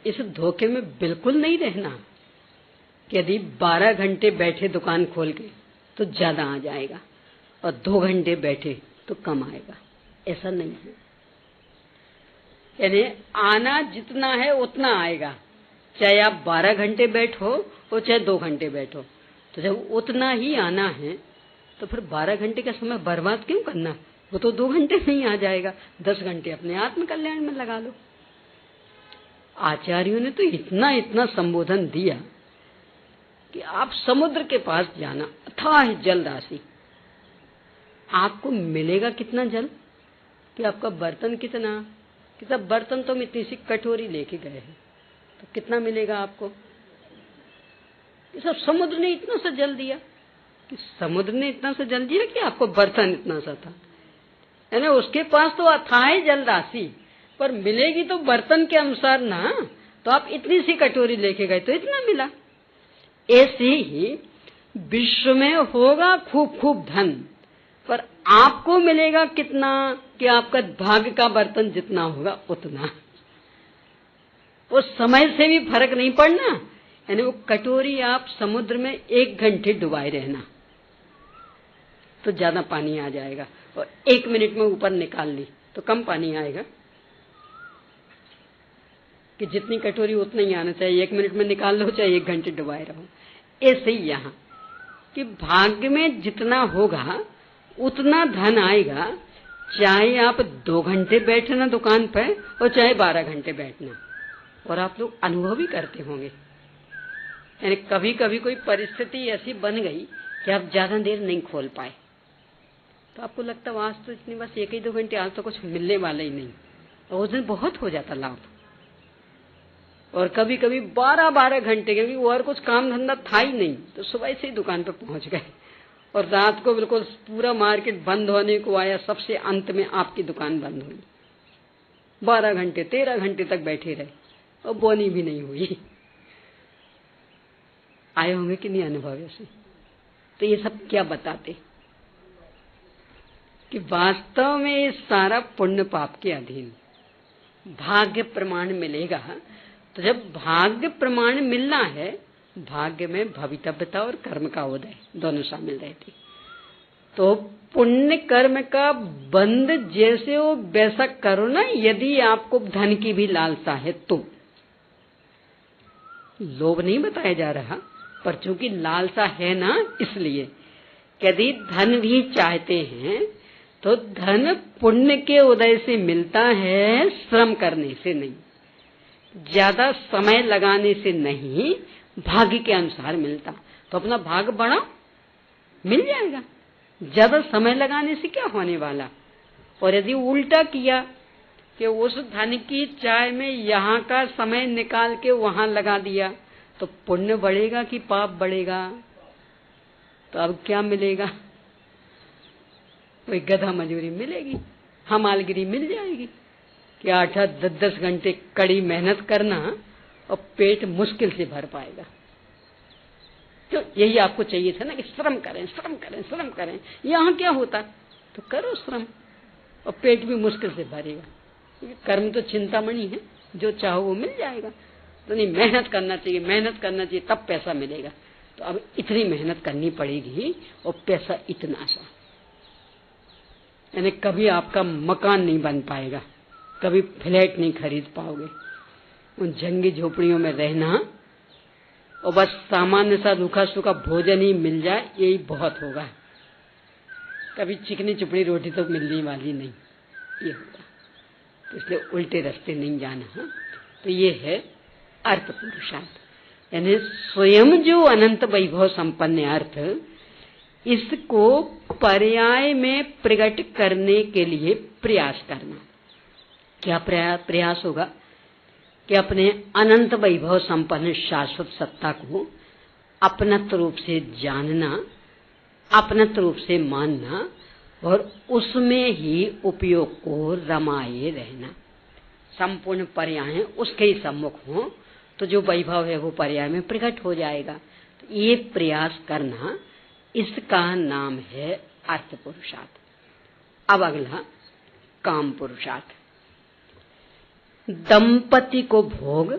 इस धोखे में बिल्कुल नहीं रहना कि यदि 12 घंटे बैठे दुकान खोल के तो ज्यादा आ जाएगा और 2 घंटे बैठे तो कम आएगा, ऐसा नहीं है। यानी आना जितना है उतना आएगा, चाहे आप 12 घंटे बैठो और चाहे 2 घंटे बैठो। तो जब उतना ही आना है तो फिर 12 घंटे का समय बर्बाद क्यों करना, वो तो 2 घंटे में ही आ जाएगा। 10 घंटे अपने आत्म कल्याण में लगा लो। आचार्यों ने तो इतना इतना संबोधन दिया कि आप समुद्र के पास जाना, अथाह जल राशि, आपको मिलेगा कितना जल कि आपका बर्तन कितना, कि सब बर्तन तो हम इतनी सी कटोरी लेके गए हैं तो कितना मिलेगा आपको। ये सब समुद्र ने इतना सा जल दिया, कि समुद्र ने इतना सा जल दिया कि आपको बर्तन इतना सा था, यानी उसके पास तो अथाह जल राशि, पर मिलेगी तो बर्तन के अनुसार ना, तो आप इतनी सी कटोरी लेके गए तो इतना मिला। ऐसे ही विश्व में होगा खूब खूब धन, पर आपको मिलेगा कितना कि आपका भाग्य का बर्तन जितना होगा उतना। वो समय से भी फर्क नहीं पड़ना, यानी वो कटोरी आप समुद्र में 1 घंटे डुबाए रहना तो ज्यादा पानी आ जाएगा, और 1 मिनट में ऊपर निकाल ली तो कम पानी आएगा। कि जितनी कटोरी उतना ही आना चाहिए, 1 मिनट में निकाल लो चाहे 1 घंटे डुबाए रहो। ऐसे ही यहाँ कि भाग्य में जितना होगा उतना धन आएगा, चाहे आप 2 घंटे बैठना दुकान पर और चाहे 12 घंटे बैठना। और आप लोग अनुभव ही करते होंगे, यानी कभी कभी कोई परिस्थिति ऐसी बन गई कि आप ज्यादा देर नहीं खोल पाए, तो आपको लगता है आज तो इतनी बस 1-2 घंटे, आज तो कुछ मिलने वाला ही नहीं, और उस दिन बहुत हो जाता लाभ। और कभी कभी 12-12 घंटे, क्योंकि और कुछ काम धंधा था ही नहीं, तो सुबह से ही दुकान पर पहुंच गए और रात को बिल्कुल पूरा मार्केट बंद होने को आया, सबसे अंत में आपकी दुकान बंद हुई। 12 घंटे 13 घंटे तक बैठे रहे और बोनी भी नहीं हुई। आए होंगे कि नहीं अनुभव ऐसे। तो ये सब क्या बताते कि वास्तव में ये सारा पुण्य पाप के अधीन। भाग्य प्रमाण मिलेगा, तो जब भाग्य प्रमाण मिलना है, भाग्य में भवितव्यता और कर्म का उदय दोनों शामिल रहते, तो पुण्य कर्म का बंद जैसे हो वैसा करो ना। यदि आपको धन की भी लालसा है तो, लोभ नहीं बताया जा रहा, पर चूंकि लालसा है ना, इसलिए यदि धन भी चाहते हैं तो धन पुण्य के उदय से मिलता है, श्रम करने से नहीं, ज्यादा समय लगाने से नहीं, भाग्य के अनुसार मिलता। तो अपना भाग बढ़ा, मिल जाएगा। ज्यादा समय लगाने से क्या होने वाला। और यदि उल्टा किया कि उस धन की चाय में यहाँ का समय निकाल के वहां लगा दिया, तो पुण्य बढ़ेगा कि पाप बढ़ेगा। तो अब क्या मिलेगा, कोई गधा मजूरी मिलेगी, हमालगिरी मिल जाएगी। कि 8-8, 10-10 घंटे कड़ी मेहनत करना और पेट मुश्किल से भर पाएगा। तो यही आपको चाहिए था ना कि श्रम करें, श्रम करें, श्रम करें। यहाँ क्या होता, तो करो श्रम और पेट भी मुश्किल से भरेगा। कर्म तो चिंतामणि है, जो चाहो वो मिल जाएगा। तो नहीं, मेहनत करना चाहिए, मेहनत करना चाहिए, तब पैसा मिलेगा। तो अब इतनी मेहनत करनी पड़ेगी और पैसा इतना सा, यानी कभी आपका मकान नहीं बन पाएगा, कभी फ्लैट नहीं खरीद पाओगे। उन झंगी झोपड़ियों में रहना और बस सामान्य सा रूखा सूखा भोजन ही मिल जाए, यही बहुत होगा। कभी चिकनी चुपड़ी रोटी तो मिलने वाली नहीं, ये होगा। तो इसलिए उल्टे रास्ते नहीं जाना। तो ये है अर्थ पुरुषार्थ, यानी स्वयं जो अनंत वैभव संपन्न अर्थ, इसको पर्याय में प्रकट करने के लिए प्रयास करना। क्या प्रयास होगा कि अपने अनंत वैभव संपन्न शाश्वत सत्ता को अपनत रूप से जानना, अपनत रूप से मानना और उसमें ही उपयोग को रमाए रहना। संपूर्ण पर्याय उसके ही सम्मुख हो तो जो वैभव है वो पर्याय में प्रकट हो जाएगा। तो ये प्रयास करना, इसका नाम है अर्थ पुरुषार्थ। अब अगला काम पुरुषार्थ। दंपति को भोग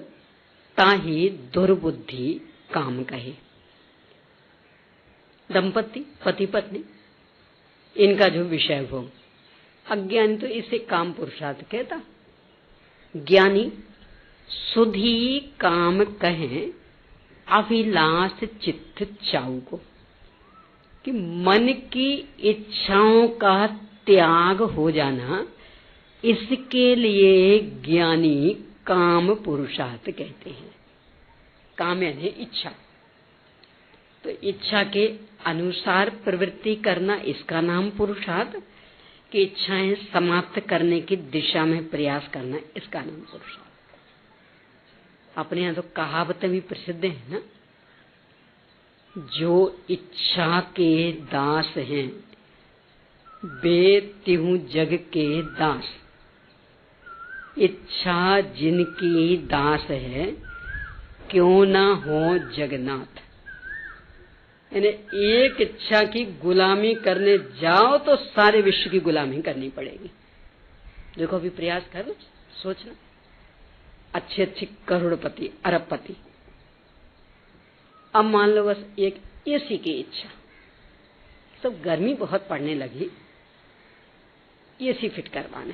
ताहि दुर्बुद्धि काम कहे। दंपति पति पत्नी, इनका जो विषय भोग, अज्ञानी तो इसे काम पुरुषार्थ कहता। ज्ञानी सुधी काम कहें अभिलाष चित्त चाऊ को, कि मन की इच्छाओं का त्याग हो जाना, इसके लिए ज्ञानी काम पुरुषार्थ कहते हैं। काम यानी इच्छा, तो इच्छा के अनुसार प्रवृत्ति करना, इसका नाम पुरुषार्थ। कि इच्छाएं समाप्त करने की दिशा में प्रयास करना, इसका नाम पुरुषार्थ। अपने यहाँ तो कहावतें भी प्रसिद्ध है ना, जो इच्छा के दास हैं वे तिहु जग के दास। इच्छा जिनकी दास है क्यों ना हो जगन्नाथ। यानी एक इच्छा की गुलामी करने जाओ तो सारे विश्व की गुलामी करनी पड़ेगी। देखो अभी प्रयास कर, सोचना, अच्छे अच्छे करोड़पति, अरबपति, अब मान लो बस एक एसी की इच्छा, सब गर्मी बहुत पड़ने लगी, एसी फिट करवाना,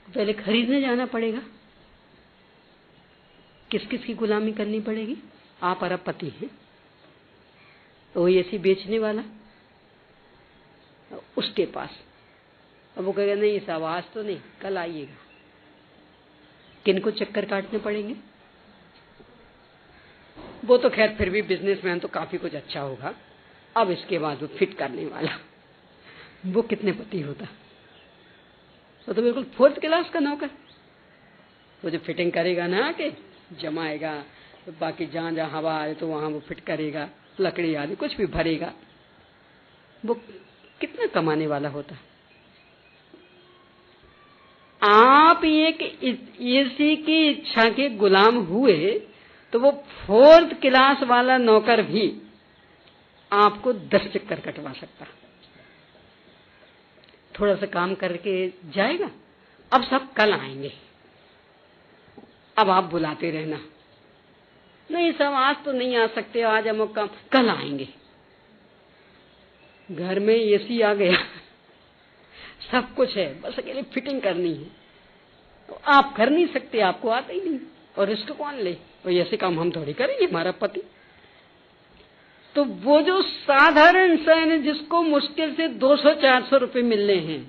पहले खरीदने जाना पड़ेगा। किस किस की गुलामी करनी पड़ेगी? आप अरबपति हैं तो वो एसी बेचने वाला उसके पास, अब वो कहेगा नहीं इस आवाज तो नहीं, कल आइएगा। किनको चक्कर काटने पड़ेंगे? वो तो खैर फिर भी बिजनेसमैन तो काफी कुछ अच्छा होगा। अब इसके बाद वो फिट करने वाला, वो कितने पति होता? वो तो बिल्कुल 4th क्लास का नौकर। वो जो फिटिंग करेगा ना, आके जमाएगा, तो बाकी जहां जहां हवा आए तो वहां वो फिट करेगा, लकड़ी आदि कुछ भी भरेगा, वो कितना कमाने वाला होता। आप एक एसी की इच्छा के गुलाम हुए तो वो 4th क्लास वाला नौकर भी आपको 10 चक्कर कटवा सकता। थोड़ा सा काम करके जाएगा, अब सब कल आएंगे, अब आप बुलाते रहना, नहीं सब आज तो नहीं आ सकते, आज अमुक काम, कल आएंगे। घर में एसी आ गया, सब कुछ है, बस अकेले फिटिंग करनी है, तो आप कर नहीं सकते, आपको आता ही नहीं, और रिस्क कौन ले? और ऐसे काम हम थोड़ी करेंगे, हमारा पति। तो वो जो साधारण इंसान है जिसको मुश्किल से 200-400 रुपए मिलने हैं,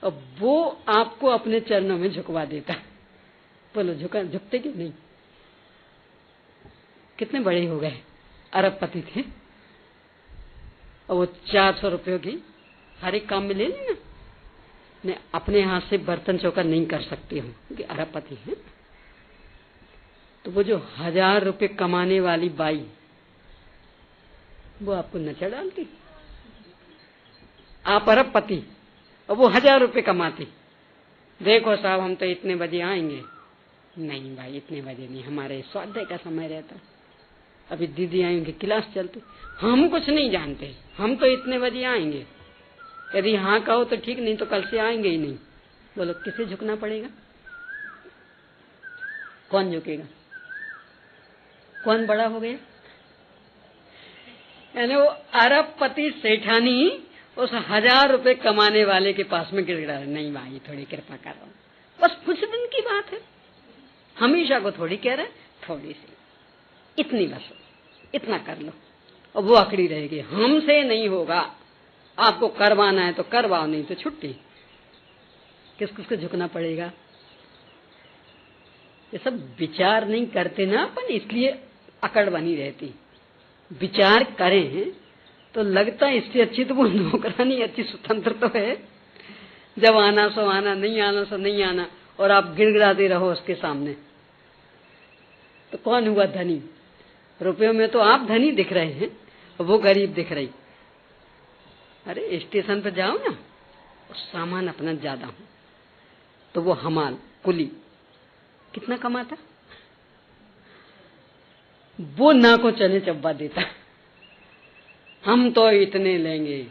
अब वो आपको अपने चरणों में झुकवा देता है। बोलो झुकते कि नहीं? कितने बड़े हो गए, अरबपति थे और वो 400 रुपयों की हर एक काम में ले लेना। मैं अपने हाथ से बर्तन चौका नहीं कर सकती हूँ क्योंकि अरबपति है। तो वो जो 1000 रुपये कमाने वाली बाई, वो आपको नचा डालती। आप अरबपति और वो 1000 रुपये कमाती, देखो साहब हम तो इतने बजे आएंगे। नहीं भाई इतने बजे नहीं, हमारे स्वाध्याय का समय रहता, अभी दीदी आएंगे क्लास चलती, हम कुछ नहीं जानते, हम तो इतने बजे आएंगे। यदि हाँ कहो तो ठीक, नहीं तो कल से आएंगे ही नहीं। बोलो किसे झुकना पड़ेगा? कौन झुकेगा? कौन बड़ा हो गया? यानी वो अरबपति सेठानी उस 1000 रुपए कमाने वाले के पास में गिड़गिड़ा रहे, नहीं भाई थोड़ी कृपा कर रहा हूं, बस कुछ दिन की बात है, हमेशा को थोड़ी कह रहे, थोड़ी सी, इतनी बस, इतना कर लो। और वो अकड़ी रहेगी, हमसे नहीं होगा, आपको करवाना है तो करवाओ, नहीं तो छुट्टी। किस किसको झुकना पड़ेगा? ये सब विचार नहीं करते ना अपन, इसलिए अकड़ बनी रहती। विचार करें तो लगता है इससे अच्छी तो वो नौकरानी अच्छी, स्वतंत्र तो है, जब आना सो आना, नहीं आना सो नहीं आना, और आप गिड़गिड़ाते रहो उसके सामने। तो कौन हुआ धनी? रुपयों में तो आप धनी दिख रहे हैं, वो गरीब दिख रही। अरे स्टेशन पर जाओ ना, सामान अपना ज्यादा हो तो वो हमाल कुली कितना कमाता, वो ना को चने चब्बा देता, हम तो इतने लेंगे।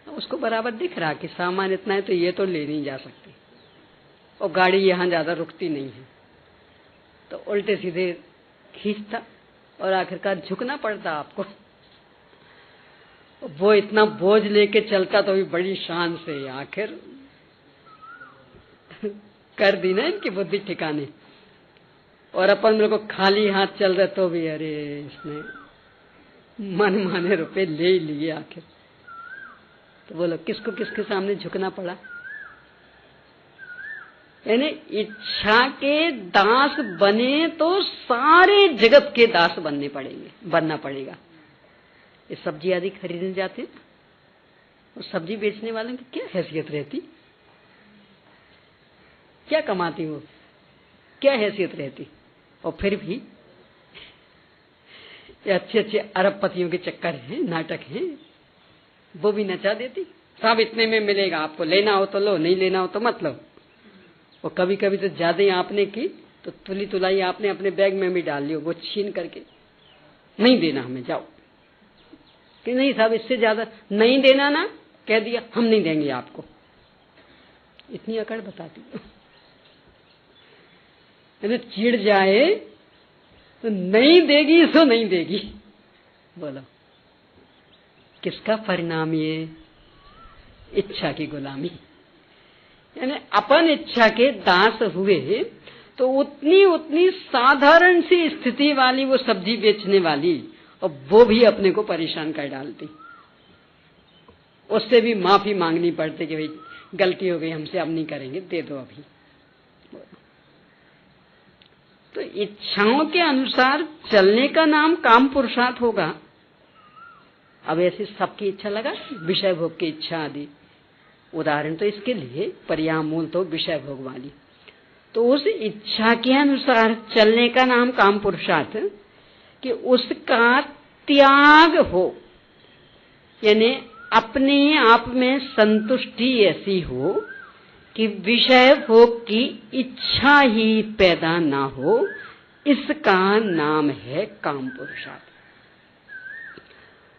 उसको बराबर दिख रहा कि सामान इतना है तो ये तो ले नहीं जा सकती, और गाड़ी यहां ज्यादा रुकती नहीं है, तो उल्टे सीधे खींचता और आखिरकार झुकना पड़ता आपको। वो इतना बोझ लेके चलता तो भी बड़ी शान से, आखिर कर दी ना इनकी बुद्धि ठिकाने। और अपन मेरे को खाली हाथ चल रहे तो भी अरे इसने मन माने रुपए ले ही लिए आखिर। तो बोलो किसको किसके सामने झुकना पड़ा? यानी इच्छा के दास बने तो सारे जगत के दास बनना पड़ेगा। ये सब्जी आदि खरीदने जाते हैं, और सब्जी बेचने वालों की क्या हैसियत रहती, क्या कमाती वो, क्या हैसियत रहती? और फिर भी ये अच्छे अच्छे अरबपतियों के चक्कर हैं, नाटक हैं, वो भी नचा देती। सब इतने में मिलेगा, आपको लेना हो तो लो, नहीं लेना हो तो मत लो। और कभी कभी तो ज्यादा ही आपने की तो तुली तुलाई आपने अपने बैग में भी डाल लियो, वो छीन करके नहीं देना हमें, जाओ कि नहीं साहब इससे ज्यादा नहीं देना ना, कह दिया हम नहीं देंगे आपको। इतनी अकड़ बताती है, चिढ़ जाए तो नहीं देगी सो नहीं देगी। बोलो किसका परिणाम? ये इच्छा की गुलामी। यानी अपन इच्छा के दास हुए तो उतनी साधारण सी स्थिति वाली वो सब्जी बेचने वाली, और वो भी अपने को परेशान कर डालती, उससे भी माफी मांगनी पड़ती कि भाई गलती हो गई हमसे, अब नहीं करेंगे, दे दो अभी। तो इच्छाओं के अनुसार चलने का नाम काम पुरुषार्थ होगा। अब ऐसे सबकी इच्छा लगा, विषय भोग की इच्छा आदि, उदाहरण तो इसके लिए पर्याय मूल तो विषय भोग वाली, तो उस इच्छा के अनुसार चलने का नाम काम पुरुषार्थ, कि उसका त्याग हो, यानी अपने आप में संतुष्टि ऐसी हो कि विषय भोग की इच्छा ही पैदा ना हो, इसका नाम है काम पुरुषार्थ।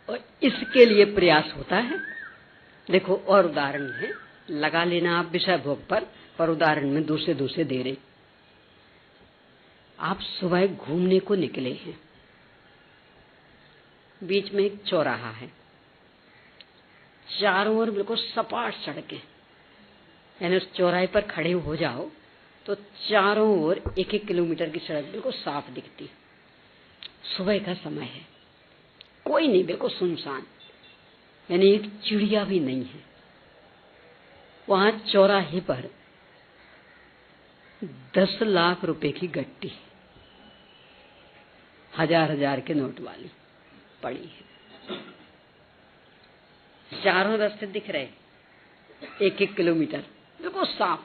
और इसके लिए प्रयास होता है। देखो और उदाहरण है, लगा लेना आप विषय भोग पर उदाहरण में दूसरे दे रहे। आप सुबह घूमने को निकले हैं, बीच में एक चौराहा है, चारों ओर बिल्कुल सपाट सड़कें, यानी उस चौराहे पर खड़े हो जाओ तो चारों ओर 1-1 किलोमीटर की सड़क बिल्कुल साफ दिखती। सुबह का समय है, कोई नहीं, बिल्कुल सुनसान, यानी एक चिड़िया भी नहीं है। वहां चौराहे पर 10 लाख रुपए की गट्टी, 1000 के नोट वाली पड़ी है। चारों रास्ते दिख रहे, 1-1 किलोमीटर बिल्कुल साफ,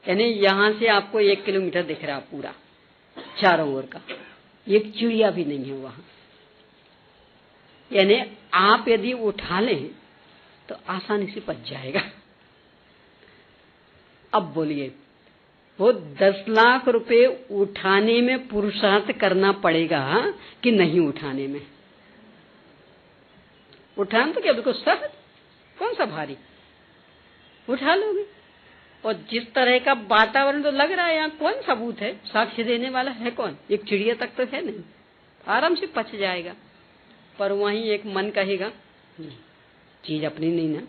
यानी यहां से आपको 1 किलोमीटर दिख रहा पूरा चारों ओर का, एक चिड़िया भी नहीं है वहां। यानी आप यदि उठा लें तो आसानी से पच जाएगा, अब बोलिए, वो 10 लाख रुपए उठाने में पुरुषार्थ करना पड़ेगा कि नहीं उठाने में? उठान तो क्या बिल्कुल सहज, कौन सा भारी, उठा लोगे। और जिस तरह का वातावरण तो लग रहा है यहाँ, कौन सबूत है, साक्ष्य देने वाला है कौन? एक चिड़िया तक तो है नहीं, आराम से पच जाएगा। पर वहीं एक मन कहेगा चीज अपनी नहीं ना,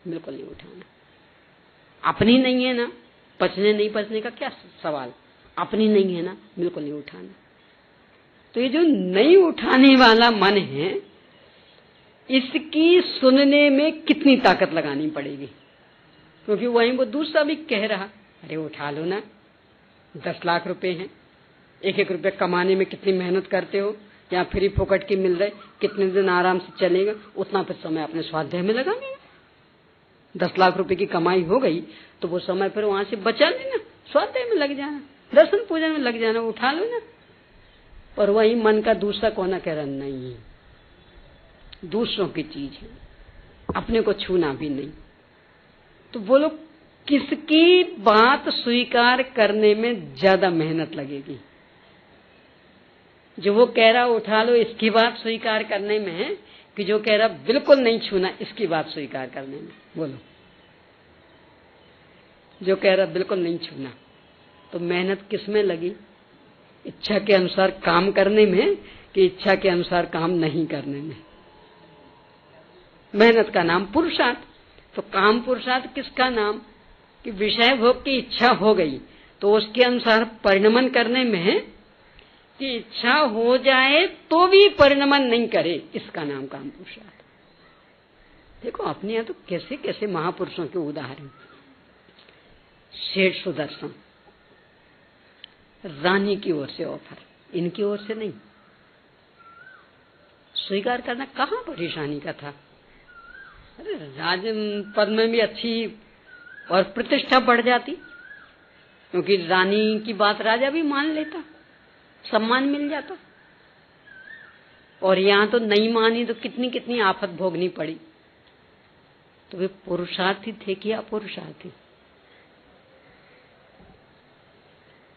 बिल्कुल नहीं उठाना। अपनी नहीं है ना, पचने नहीं पचने का क्या सवाल, अपनी नहीं है ना, बिल्कुल नहीं उठाना। तो ये जो नहीं उठाने वाला मन है, इसकी सुनने में कितनी ताकत लगानी पड़ेगी, क्योंकि वहीं वो दूसरा भी कह रहा, अरे उठा लो ना, 10 लाख रुपए हैं, एक एक रुपये कमाने में कितनी मेहनत करते हो, या फ्री फोकट की मिल रहे, कितने दिन आराम से चलेगा, उतना फिर समय अपने स्वाध्याय में लगाने। 10 लाख रुपए की कमाई हो गई तो वो समय फिर वहां से बचा लेना, स्वाध्याय में लग जाना, दर्शन पूजन में लग जाना, उठा लो ना। पर वही मन का दूसरा कोना कह रहा नहीं, दूसरों की चीज है, अपने को छूना भी नहीं। तो बोलो किसकी बात स्वीकार करने में ज्यादा मेहनत लगेगी? जो वो कह रहा उठा लो इसकी बात स्वीकार करने में, कि जो कह रहा बिल्कुल नहीं छूना इसकी बात स्वीकार करने में? बोलो, जो कह रहा बिल्कुल नहीं छूना, तो मेहनत किस में लगी? इच्छा के अनुसार काम करने में कि इच्छा के अनुसार काम नहीं करने में? मेहनत का नाम पुरुषार्थ। तो काम पुरुषार्थ किसका नाम? कि विषय भोग की इच्छा हो गई तो उसके अनुसार परिणमन करने में, कि इच्छा हो जाए तो भी परिणमन नहीं करे, इसका नाम काम पुरुषार्थ। देखो अपने यहां तो कैसे कैसे महापुरुषों के उदाहरण। सेठ सुदर्शन, रानी की ओर से ऑफर, इनकी ओर से नहीं। स्वीकार करना कहां परेशानी का था? अरे राज पद में भी अच्छी और प्रतिष्ठा बढ़ जाती, क्योंकि रानी की बात राजा भी मान लेता, सम्मान मिल जाता। और यहां तो नहीं मानी तो कितनी कितनी आफत भोगनी पड़ी। तो वे पुरुषार्थी थे कि अपुरुषार्थी?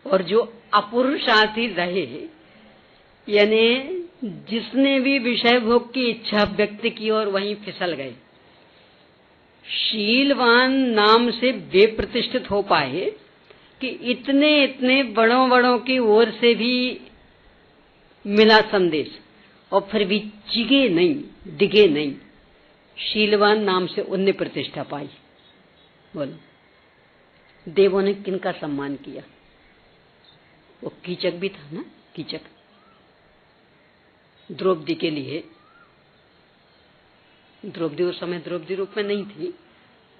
और जो अपुरुषार्थी रहे, यानी जिसने भी विषय भोग की इच्छा व्यक्त की और वहीं फिसल गए, शीलवान नाम से वे प्रतिष्ठित हो पाए कि इतने इतने बड़ों बड़ों की ओर से भी मिला संदेश और फिर भी चिगे नहीं, डिगे नहीं। शीलवान नाम से उनने प्रतिष्ठा पाई। बोलो, देवों ने किनका सम्मान किया? वो कीचक भी था ना, कीचक। द्रौपदी के लिए, द्रौपदी उस समय द्रौपदी रूप में नहीं थी,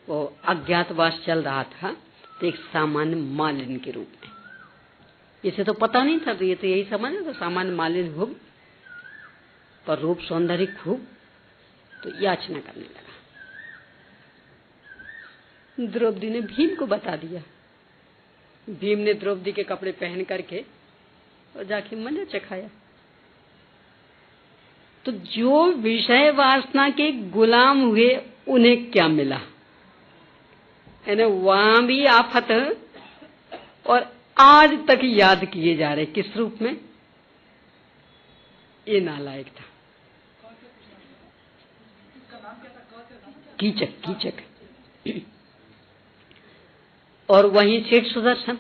वो अज्ञातवास चल रहा था, तो एक सामान्य मालिन के रूप में। इसे तो पता नहीं था, तो ये तो यही समझ तो सामान्य मालिन हो, पर रूप सौंदर्य खूब, तो याचना करने लगा। द्रौपदी ने भीम को बता दिया। भीम ने द्रौपदी के कपड़े पहन करके और जाके मजा चखाया। तो जो विषय वासना के गुलाम हुए उन्हें क्या मिला? यानी वहां भी आफत, और आज तक याद किए जा रहे किस रूप में? ये नालायक था, कीचक, कीचक। और वहीं सेठ सुदर्शन,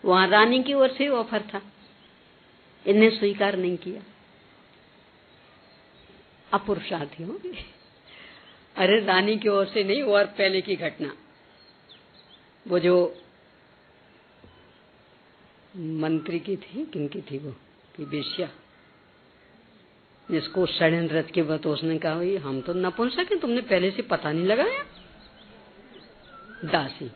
वहां रानी की ओर से ऑफर था, इन्हें स्वीकार नहीं किया, अपुरुषार्थी हो गए। अरे रानी की ओर से नहीं, और पहले की घटना, वो जो मंत्री की थी, किनकी थी वो, कि बेश्या, जिसको षड्यंत्र के बाद उसने कहा हम तो नपुंसक हैं, तुमने पहले से पता नहीं लगाया। दासी,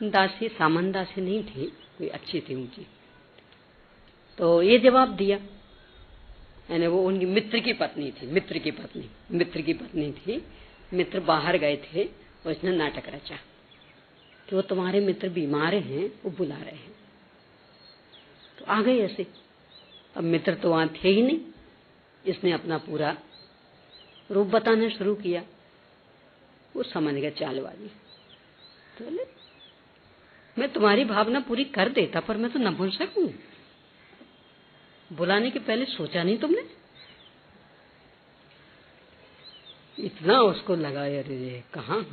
दासी सामान्य दासी नहीं थी, कोई अच्छी थी, ऊंची। तो ये जवाब दिया, यानी वो उनकी मित्र की पत्नी थी, मित्र की पत्नी थी। मित्र बाहर गए थे और इसने नाटक रचा कि वो तुम्हारे मित्र बीमार हैं, वो बुला रहे हैं। तो आ गए ऐसे। अब मित्र तो वहां थे ही नहीं, इसने अपना पूरा रूप बताना शुरू किया। वो समझ गया चालबाजी। तो बोले मैं तुम्हारी भावना पूरी कर देता, पर मैं तो नपुंसक हूं। बुलाने के पहले सोचा नहीं तुमने? इतना उसको लगा, अरे ये कहाँ,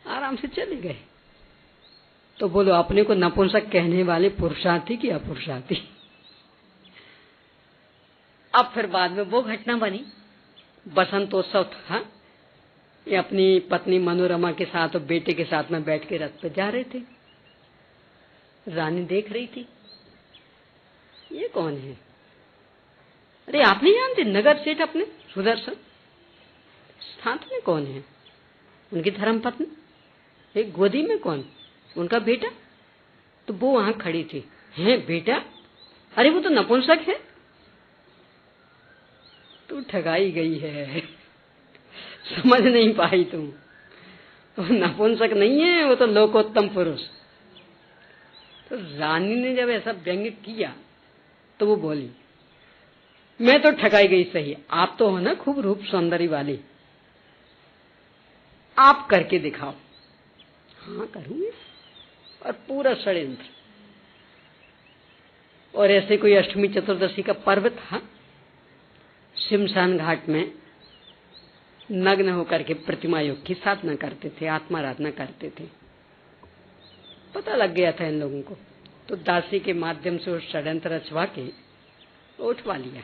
आराम से चले गए। तो बोलो अपने को नपुंसक कहने वाले पुरुषार्थी कि अपुरुषार्थी? अब फिर बाद में वो घटना बनी, बसंतोत्सव था, ये अपनी पत्नी मनोरमा के साथ और बेटे के साथ में बैठ के रथ पे जा रहे थे। रानी देख रही थी, ये कौन है? अरे आप नहीं जानते, नगर सेठ अपने सुदर्शन साथ में कौन है? उनकी धर्मपत्नी, एक गोदी में कौन? उनका बेटा। तो वो वहां खड़ी थी, है बेटा? अरे वो तो नपुंसक है। तू ठगाई गई है, समझ नहीं पाई तुम। वो नपुंसक नहीं है, वो तो लोकोत्तम पुरुष। तो रानी ने जब ऐसा व्यंग्य किया तो वो बोली मैं तो ठगाई गई सही, आप तो हो ना खूब रूप सौंदर्य वाली, आप करके दिखाओ। हाँ करूंगी। और पूरा षड्यंत्र। और ऐसे कोई अष्टमी चतुर्दशी का पर्व था, शमशान घाट में नग्न होकर के प्रतिमा योग की साधना करते थे, आत्माराधना करते थे। पता लग गया था इन लोगों को, तो दासी के माध्यम से उस षड्यंत्र रचवा के उठवा लिया,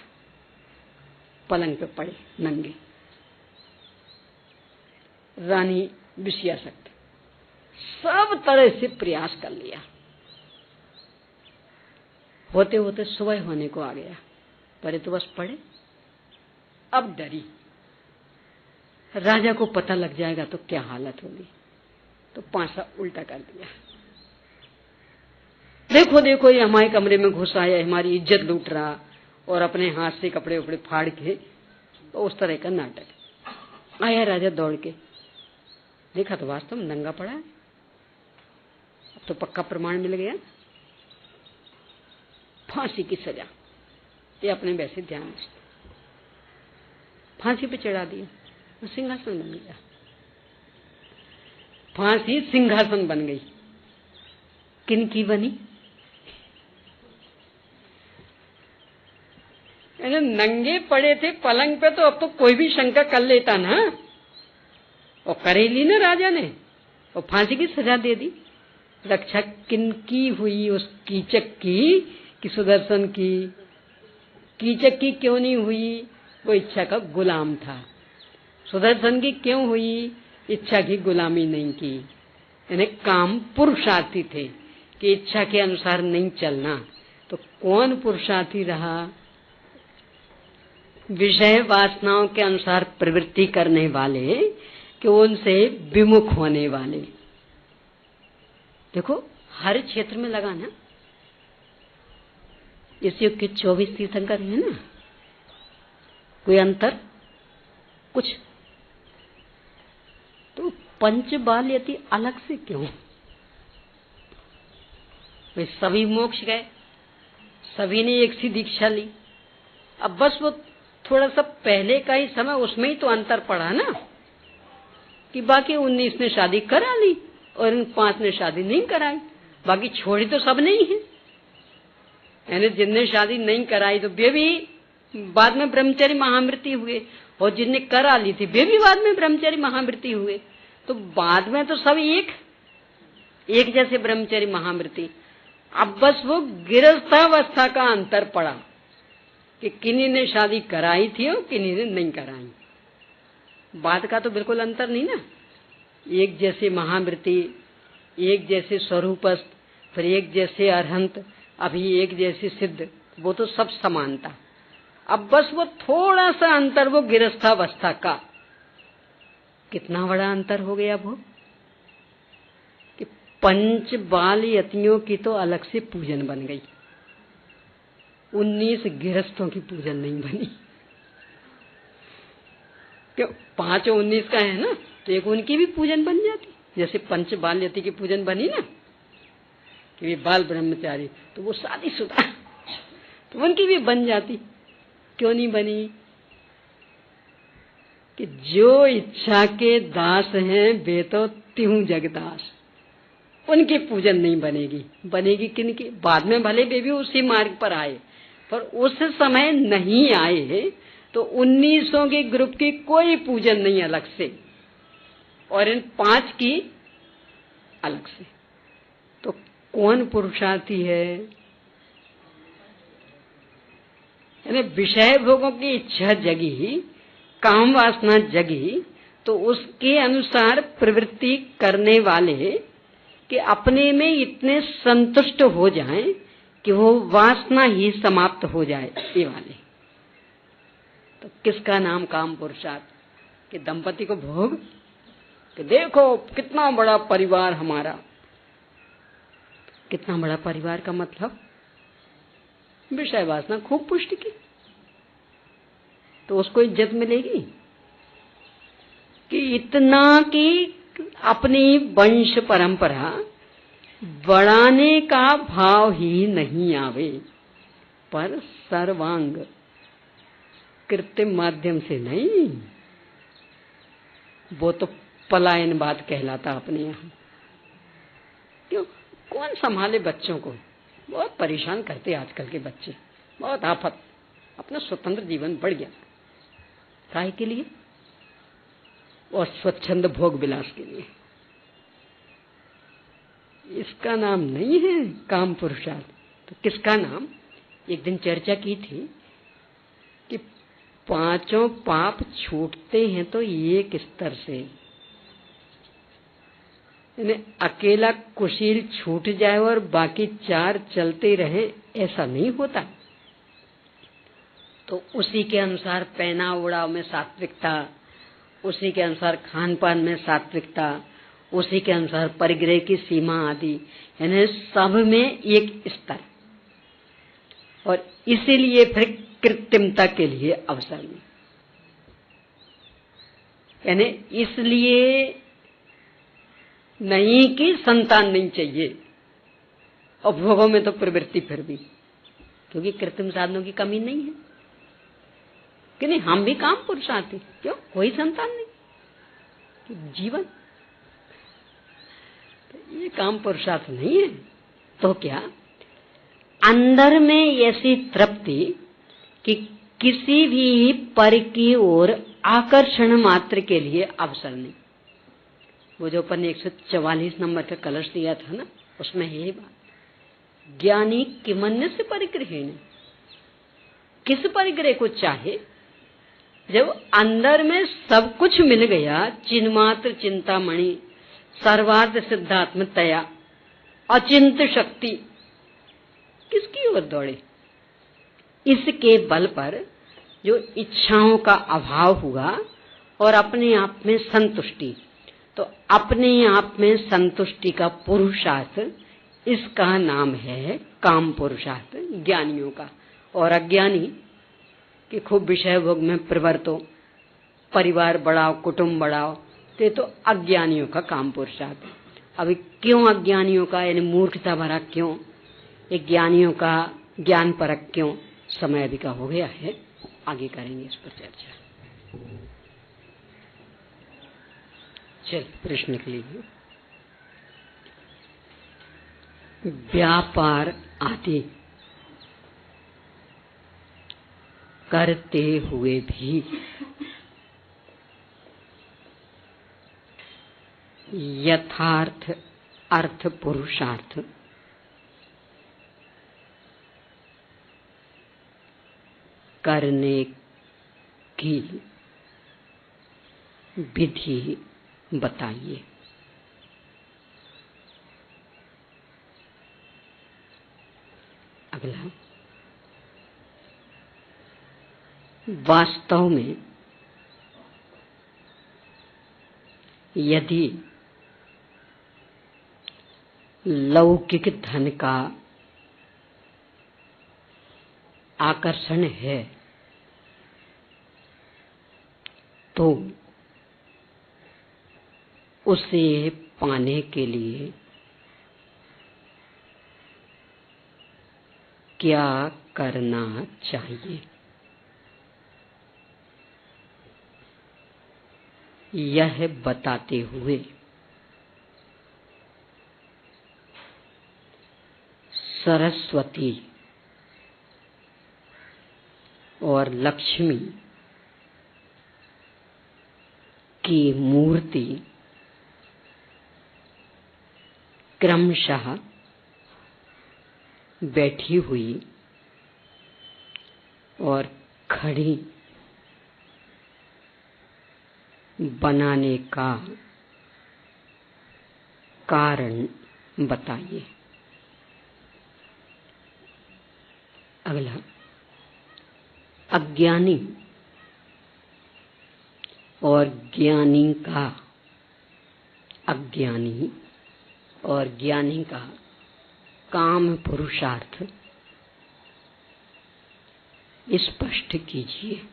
पलंग पे पड़े नंगे। रानी विषयासक्त, सब तरह से प्रयास कर लिया, होते होते सुबह होने को आ गया, पर तो बस पड़े। अब डरी, राजा को पता लग जाएगा तो क्या हालत होगी, तो पांसा उल्टा कर दिया। देखो देखो ये हमारे कमरे में घुस आया, हमारी इज्जत लूट रहा, और अपने हाथ से कपड़े उपड़े फाड़ के, तो उस तरह का नाटक। आया राजा दौड़ के, देखा तो वास्तव में नंगा पड़ा है। अब तो पक्का प्रमाण मिल गया, फांसी की सजा। ये अपने वैसे ध्यान से फांसी पे चढ़ा दिया, सिंहासन बन गया। फांसी सिंहासन बन गई। किन की बनी? नंगे पड़े थे पलंग पे, तो अब तो कोई भी शंका कर लेता ना, और करे ली ना राजा ने, और फांसी की सजा दे दी। रक्षा किन की हुई? उस कीचक की कि सुदर्शन की? कीचक की क्यों नहीं हुई? वो इच्छा का गुलाम था। सुदर्शन की क्यों हुई? इच्छा की गुलामी नहीं की। यानी काम पुरुषार्थी थे कि इच्छा के अनुसार नहीं चलना। तो कौन पुरुषार्थी रहा? विषय वासनाओं के अनुसार प्रवृत्ति करने वाले, कि उनसे विमुख होने वाले। देखो हर क्षेत्र में लगा ना, इस युग के 24 तीर्थंकर है ना, कोई अंतर कुछ? तो पंच बाल यति अलग से क्यों? वे सभी मोक्ष गए, सभी ने एक सी दीक्षा ली। अब बस वो थोड़ा सा पहले का ही समय, उसमें ही तो अंतर पड़ा ना, कि बाकी 19 ने शादी करा ली और इन 5 ने शादी नहीं कराई। बाकी छोड़ी तो सब नहीं है, यानी जिनने शादी नहीं कराई तो वे भी बाद में ब्रह्मचर्य महामृति हुए, और जिनने करा ली थी वे भी बाद में ब्रह्मचर्य महामृति हुए। तो बाद में तो सब एक जैसे ब्रह्मचर्य महामृति। अब बस वो गृहस्थावस्था का अंतर पड़ा कि किन्हीं ने शादी कराई थी और किन्हीं ने नहीं कराई। बात का तो बिल्कुल अंतर नहीं ना, एक जैसे महामृति, एक जैसे स्वरूपस्थ, फिर एक जैसे अरहंत, अभी एक जैसे सिद्ध, वो तो सब समानता। अब बस वो थोड़ा सा अंतर, वो गृहस्थावस्था का। कितना बड़ा अंतर हो गया वो, कि पंच बाल यतियों की तो अलग से पूजन बन गई, 19 गृहस्थों की पूजन नहीं बनी। क्यों? 5 और 19 का है ना, तो एक उनकी भी पूजन बन जाती, जैसे पंच बाल यति की पूजन बनी ना, कि वे बाल ब्रह्मचारी, तो वो शादीशुदा, तो उनकी भी बन जाती। क्यों नहीं बनी? कि जो इच्छा के दास हैं वे तो त्यों जगदास, उनकी पूजन नहीं बनेगी। बनेगी किनकी? बाद में भले वे भी उसी मार्ग पर आए, पर उस समय नहीं आए तो 1900 के ग्रुप की कोई पूजन नहीं अलग से, और इन 5 की अलग से। तो कौन पुरुषार्थी है? यानी विषय भोगों की इच्छा जगी, काम वासना जगी, तो उसके अनुसार प्रवृत्ति करने वाले कि अपने में इतने संतुष्ट हो जाएं कि वो वासना ही समाप्त हो जाए, ये वाले। तो किसका नाम काम पुरुषार्थ? कि दंपति को भोग, कि देखो कितना बड़ा परिवार हमारा। कितना बड़ा परिवार का मतलब विषय वासना खूब पुष्ट की, तो उसको इज्जत मिलेगी? कि इतना कि अपनी वंश परंपरा बढ़ाने का भाव ही नहीं आवे, पर सर्वांग कृत्रिम माध्यम से नहीं, वो तो पलायनवाद कहलाता अपने यहाँ। क्यों? कौन संभाले बच्चों को? बहुत परेशान करते आजकल के बच्चे, बहुत आफत। अपना स्वतंत्र जीवन बढ़ गया, काहे के लिए? और स्वच्छंद भोग विलास के लिए। इसका नाम नहीं है काम पुरुषार्थ। तो किसका नाम? एक दिन चर्चा की थी कि 5 पाप छूटते हैं तो एक स्तर से, अकेला कुशील छूट जाए और बाकी 4 चलते रहे, ऐसा नहीं होता। तो उसी के अनुसार पहना ओढ़ाव में सात्विकता, उसी के अनुसार खान पान में सात्विकता, उसी के अनुसार परिग्रह की सीमा आदि, यानी सब में एक स्तर। और इसीलिए फिर कृत्रिमता के लिए अवसर नहीं, यानी इसलिए नहीं कि संतान नहीं चाहिए, और भोगों में तो प्रवृत्ति फिर भी, क्योंकि कृत्रिम साधनों की कमी नहीं है कि नहीं। हम भी काम पुरुषार्थी, क्यों? कोई संतान नहीं, जीवन। तो ये काम पुरुषार्थ नहीं है। तो क्या अंदर में ऐसी तृप्ति कि किसी भी पर की ओर आकर्षण मात्र के लिए अवसर नहीं। वो जो अपन ने 144 नंबर का कलश दिया था ना, उसमें यही बात, ज्ञानी किमन्य से परिग्रहेण, किस परिग्रह को चाहे? जब अंदर में सब कुछ मिल गया, चिन्मात्र चिंतामणि, सर्वार्थ सिद्धात्मतया, अचिंत शक्ति, किसकी ओर दौड़े? इसके बल पर जो इच्छाओं का अभाव हुआ और अपने आप में संतुष्टि, तो अपने आप में संतुष्टि का पुरुषार्थ, इसका नाम है काम पुरुषार्थ ज्ञानियों का। और अज्ञानी कि खूब विषय भोग में प्रवृत्त हो, परिवार बढ़ाओ, कुटुंब बढ़ाओ, तो अज्ञानियों का काम पुरुषार्थ। अभी क्यों अज्ञानियों का, यानी मूर्खता भरा क्यों? एक ज्ञानियों का ज्ञान परक क्यों? समय अभी का हो गया है, आगे करेंगे इस पर चर्चा। चल प्रश्न के लिए, व्यापार आदि करते हुए भी यथार्थ अर्थ पुरुषार्थ करने की विधि बताइए। अगला, वास्तव में यदि लौकिक धन का आकर्षण है तो उसे पाने के लिए क्या करना चाहिए? यह बताते हुए सरस्वती और लक्ष्मी की मूर्ति क्रमशः बैठी हुई और खड़ी बनाने का कारण बताइए। अगला, अज्ञानी और ज्ञानी का, अज्ञानी और ज्ञानी का काम पुरुषार्थ स्पष्ट कीजिए।